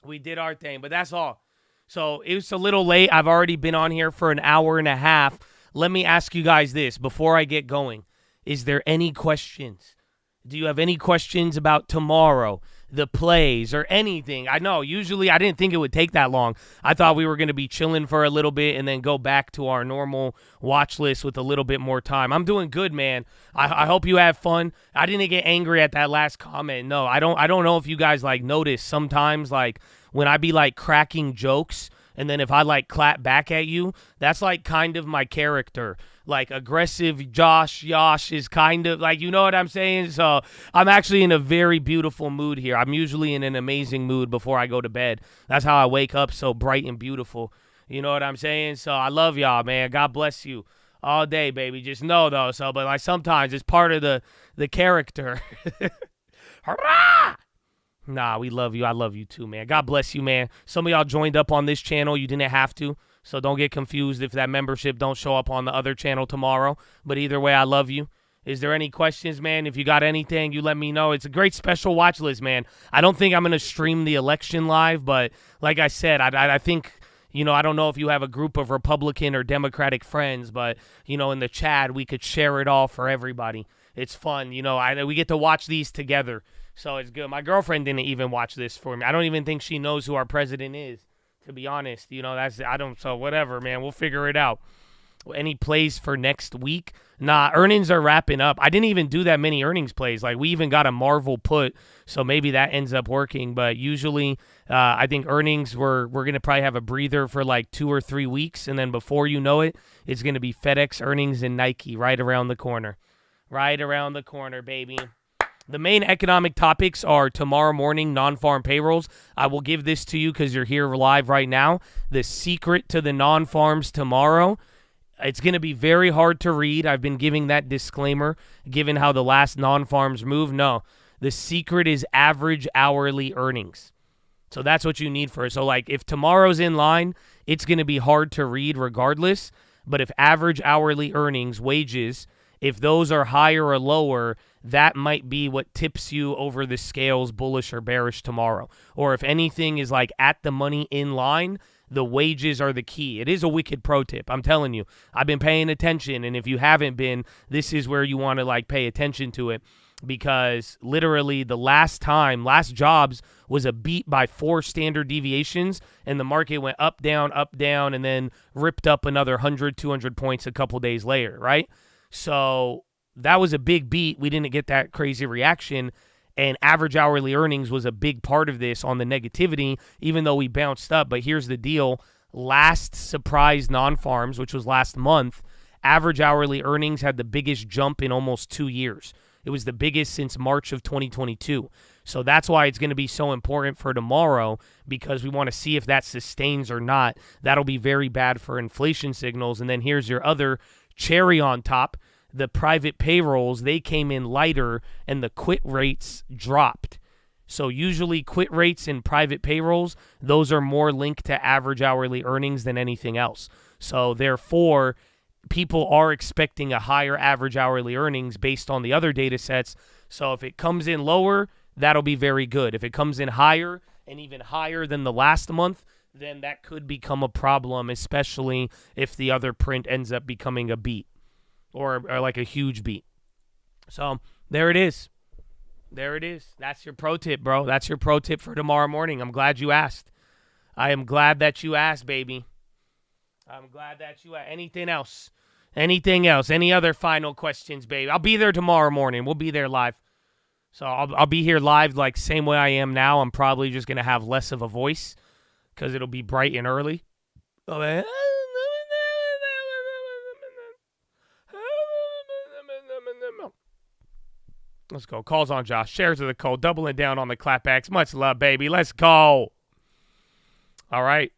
We did our thing, but that's all. So it was a little late. I've already been on here for an hour and a half. Let me ask you guys this before I get going. Is there any questions? Do you have any questions about tomorrow, the plays, or anything? I know, usually I didn't think it would take that long. I thought we were going to be chilling for a little bit and then go back to our normal watch list with a little bit more time. I'm doing good, man. I hope you have fun. I didn't get angry at that last comment. No, I don't know if you guys, like, notice sometimes, like, when I be, like, cracking jokes, and then if I, like, clap back at you, that's, like, kind of my character. Like, aggressive Yosh is kind of, like, you know what I'm saying? So I'm actually in a very beautiful mood here. I'm usually in an amazing mood before I go to bed. That's how I wake up, so bright and beautiful. You know what I'm saying? So I love y'all, man. God bless you all day, baby. Just know, though. So, but, like, sometimes it's part of the character. Hurrah! Nah, we love you. I love you too, man. God bless you, man. Some of y'all joined up on this channel. You didn't have to. So don't get confused if that membership don't show up on the other channel tomorrow. But either way, I love you. Is there any questions, man? If you got anything, you let me know. It's a great special watch list, man. I don't think I'm going to stream the election live, but like I said, I think, you know, I don't know if you have a group of Republican or Democratic friends, but, you know, in the chat, we could share it all for everybody. It's fun. You know, we get to watch these together. So it's good. My girlfriend didn't even watch this for me. I don't even think she knows who our president is. To be honest, you know, so whatever, man, we'll figure it out. Any plays for next week? Nah, earnings are wrapping up. I didn't even do that many earnings plays. Like, we even got a Marvel put, so maybe that ends up working. But usually, I think earnings, we're going to probably have a breather for like 2 or 3 weeks. And then before you know it, it's going to be FedEx earnings and Nike right around the corner. Right around the corner, baby. The main economic topics are tomorrow morning, non-farm payrolls. I will give this to you because you're here live right now. The secret to the non-farms tomorrow. It's going to be very hard to read. I've been giving that disclaimer, given how the last non-farms move. No, the secret is average hourly earnings. So that's what you need for it. So, like, if tomorrow's in line, it's going to be hard to read regardless. But if average hourly earnings, wages, if those are higher or lower, that might be what tips you over the scales, bullish or bearish tomorrow. Or if anything is like at the money in line, the wages are the key. It is a wicked pro tip. I'm telling you, I've been paying attention. And if you haven't been, this is where you want to like pay attention to it, because literally the last jobs was a beat by 4 standard deviations, and the market went up, down, and then ripped up another 100, 200 points a couple days later, right? So that was a big beat. We didn't get that crazy reaction, and average hourly earnings was a big part of this on the negativity, even though we bounced up. But here's the deal. Last surprise non-farms, which was last month, average hourly earnings had the biggest jump in almost 2 years. It was the biggest since March of 2022. So that's why it's going to be so important for tomorrow, because we want to see if that sustains or not. That'll be very bad for inflation signals. And then here's your other cherry on top. The private payrolls, they came in lighter and the quit rates dropped. So usually quit rates in private payrolls, those are more linked to average hourly earnings than anything else. So therefore, people are expecting a higher average hourly earnings based on the other data sets. So if it comes in lower, that'll be very good. If it comes in higher and even higher than the last month, then that could become a problem, especially if the other print ends up becoming a beat or like a huge beat. So there it is. There it is. That's your pro tip, bro. That's your pro tip for tomorrow morning. I'm glad you asked. I am glad that you asked, baby. I'm glad that you asked. Anything else? Anything else? Any other final questions, baby? I'll be there tomorrow morning. We'll be there live. So I'll be here live like same way I am now. I'm probably just going to have less of a voice because it'll be bright and early. Let's go. Calls on Josh. Shares of the code. Doubling down on the clapbacks. Much love, baby. Let's go. All right.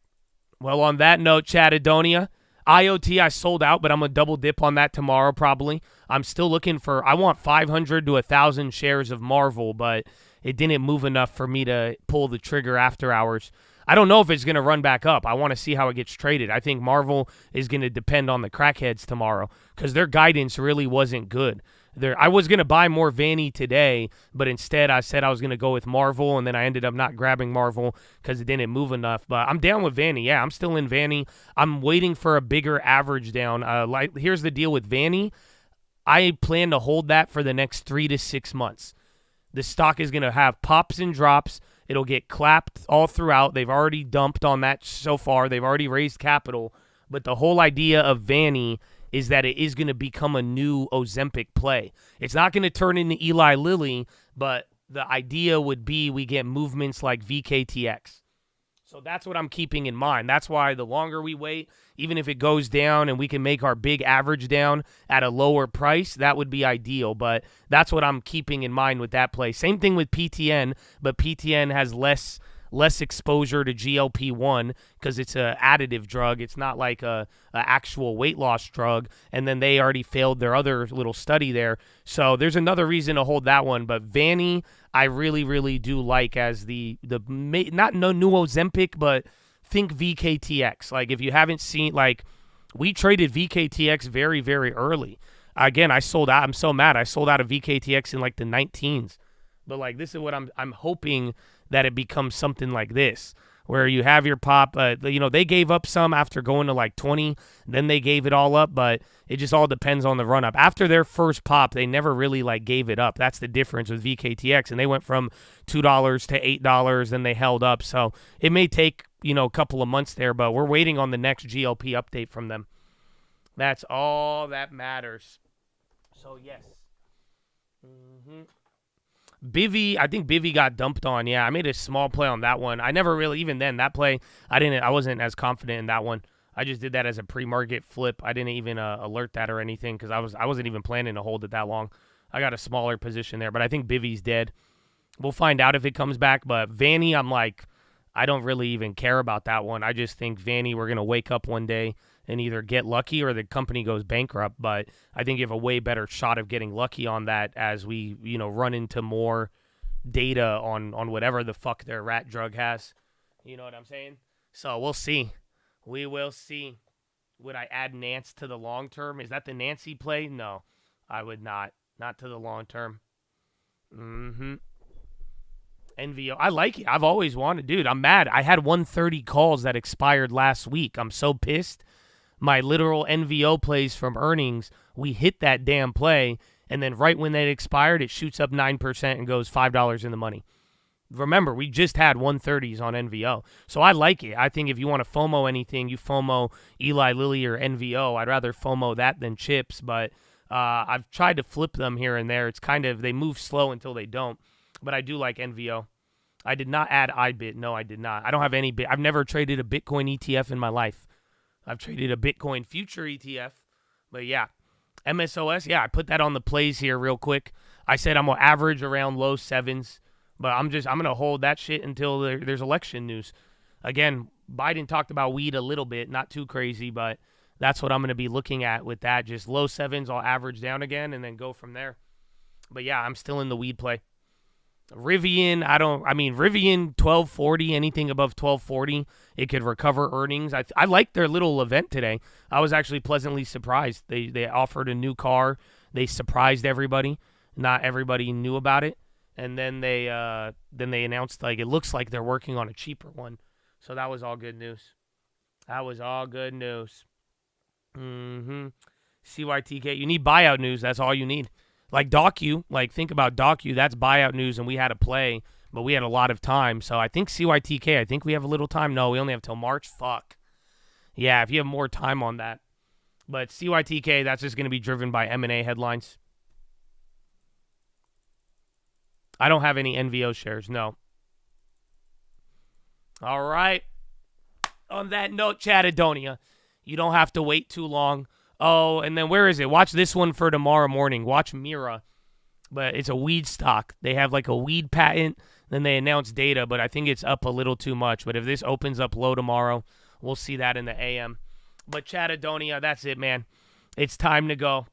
Well, on that note, Chattadonia, IoT I sold out, but I'm going to double dip on that tomorrow probably. I'm still looking for, I want 500 to 1,000 shares of Marvel, but it didn't move enough for me to pull the trigger after hours. I don't know if it's going to run back up. I want to see how it gets traded. I think Marvel is going to depend on the crackheads tomorrow because their guidance really wasn't good. I was going to buy more Vanny today, but instead I said I was going to go with Marvel, and then I ended up not grabbing Marvel because it didn't move enough. But I'm down with Vanny. Yeah, I'm still in Vanny. I'm waiting for a bigger average down. Here's the deal with Vanny. I plan to hold that for the next 3 to 6 months. The stock is going to have pops and drops. It'll get clapped all throughout. They've already dumped on that so far. They've already raised capital. But the whole idea of Vanny is that it is going to become a new Ozempic play. It's not going to turn into Eli Lilly, but the idea would be we get movements like VKTX. So that's what I'm keeping in mind. That's why the longer we wait, even if it goes down and we can make our big average down at a lower price, that would be ideal. But that's what I'm keeping in mind with that play. Same thing with PTN, but PTN has less exposure to GLP-1 because it's an additive drug. It's not like a actual weight loss drug. And then they already failed their other little study there. So there's another reason to hold that one. But Vanny, I really, really do like as no new Ozempic, but think VKTX. Like if you haven't seen, like we traded VKTX very, very early. Again, I sold out. I'm so mad. I sold out of VKTX in like the 19s. But like this is what I'm hoping that it becomes something like this, where you have your pop. They gave up some after going to like 20, then they gave it all up, but it just all depends on the run up. After their first pop, they never really like gave it up. That's the difference with VKTX, and they went from $2 to $8, and they held up. So it may take a couple of months there, but we're waiting on the next GLP update from them. That's all that matters. So yes. Bivy, I think Bivy got dumped on. Yeah, I made a small play on that one. I never really, even then, that play, I wasn't as confident in that one. I just did that as a pre-market flip. I didn't even alert that or anything because I wasn't even planning to hold it that long. I got a smaller position there, but I think Bivy's dead. We'll find out if it comes back, but Vanny, I'm like, I don't really even care about that one. I just think Vanny, we're going to wake up one day and either get lucky or the company goes bankrupt. But I think you have a way better shot of getting lucky on that as we, run into more data on whatever the fuck their rat drug has. You know what I'm saying? So we'll see. We will see. Would I add Nance to the long term? Is that the Nancy play? No, I would not. Not to the long term. NVO. I like it. I've always wanted. Dude, I'm mad. I had 130 calls that expired last week. I'm so pissed. My literal NVO plays from earnings, we hit that damn play, and then right when that expired, it shoots up 9% and goes $5 in the money. Remember, we just had 130s on NVO. So I like it. I think if you want to FOMO anything, you FOMO Eli Lilly or NVO. I'd rather FOMO that than chips, but I've tried to flip them here and there. It's kind of, they move slow until they don't, but I do like NVO. I did not add iBit. No, I did not. I don't have any I've never traded a Bitcoin ETF in my life. I've traded a Bitcoin future ETF, but yeah. MSOS, yeah, I put that on the plays here real quick. I said I'm going to average around low 7s, but I'm going to hold that shit until there's election news. Again, Biden talked about weed a little bit, not too crazy, but that's what I'm going to be looking at with that. Just low 7s, I'll average down again and then go from there. But yeah, I'm still in the weed play. Rivian, Rivian 1240, anything above 1240, it could recover earnings. I liked their little event today. I was actually pleasantly surprised. They offered a new car. They surprised everybody. Not everybody knew about it. And then they announced, like, it looks like they're working on a cheaper one. So that was all good news. That was all good news. CYTK, you need buyout news. That's all you need. Like Docu, think about Docu. That's buyout news, and we had to play, but we had a lot of time. So I think CYTK, I think we have a little time. No, we only have till March. Fuck. Yeah, if you have more time on that. But CYTK, that's just going to be driven by M&A headlines. I don't have any NVO shares, no. All right. On that note, Chattadonia, you don't have to wait too long. Oh, and then where is it? Watch this one for tomorrow morning. Watch Mira. But it's a weed stock. They have like a weed patent. Then they announce data, but I think it's up a little too much. But if this opens up low tomorrow, we'll see that in the AM. But Chattadonia, that's it, man. It's time to go.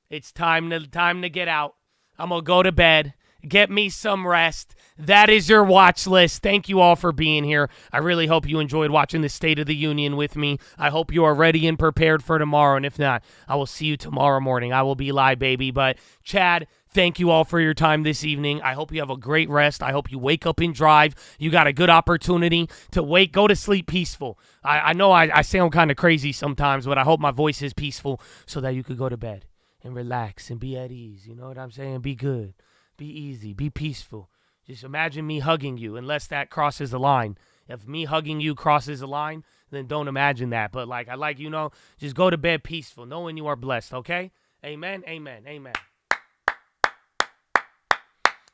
It's time to get out. I'm going to go to bed. Get me some rest. That is your watch list. Thank you all for being here. I really hope you enjoyed watching the State of the Union with me. I hope you are ready and prepared for tomorrow. And if not, I will see you tomorrow morning. I will be live, baby. But Chad, thank you all for your time this evening. I hope you have a great rest. I hope you wake up and drive. You got a good opportunity to go to sleep peaceful. I know I sound kind of crazy sometimes, but I hope my voice is peaceful so that you could go to bed and relax and be at ease. You know what I'm saying? Be good. Be easy. Be peaceful. Just imagine me hugging you, unless that crosses the line. If me hugging you crosses the line, then don't imagine that. But just go to bed peaceful, knowing you are blessed, okay? Amen, amen, amen.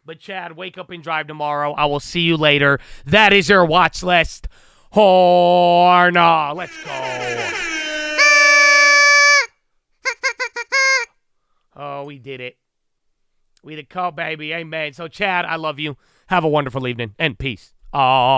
But Chad, wake up and drive tomorrow. I will see you later. That is your watch list. Horna. Let's go. Oh, we did it. We the call, baby. Amen. So, Chad, I love you. Have a wonderful evening and peace.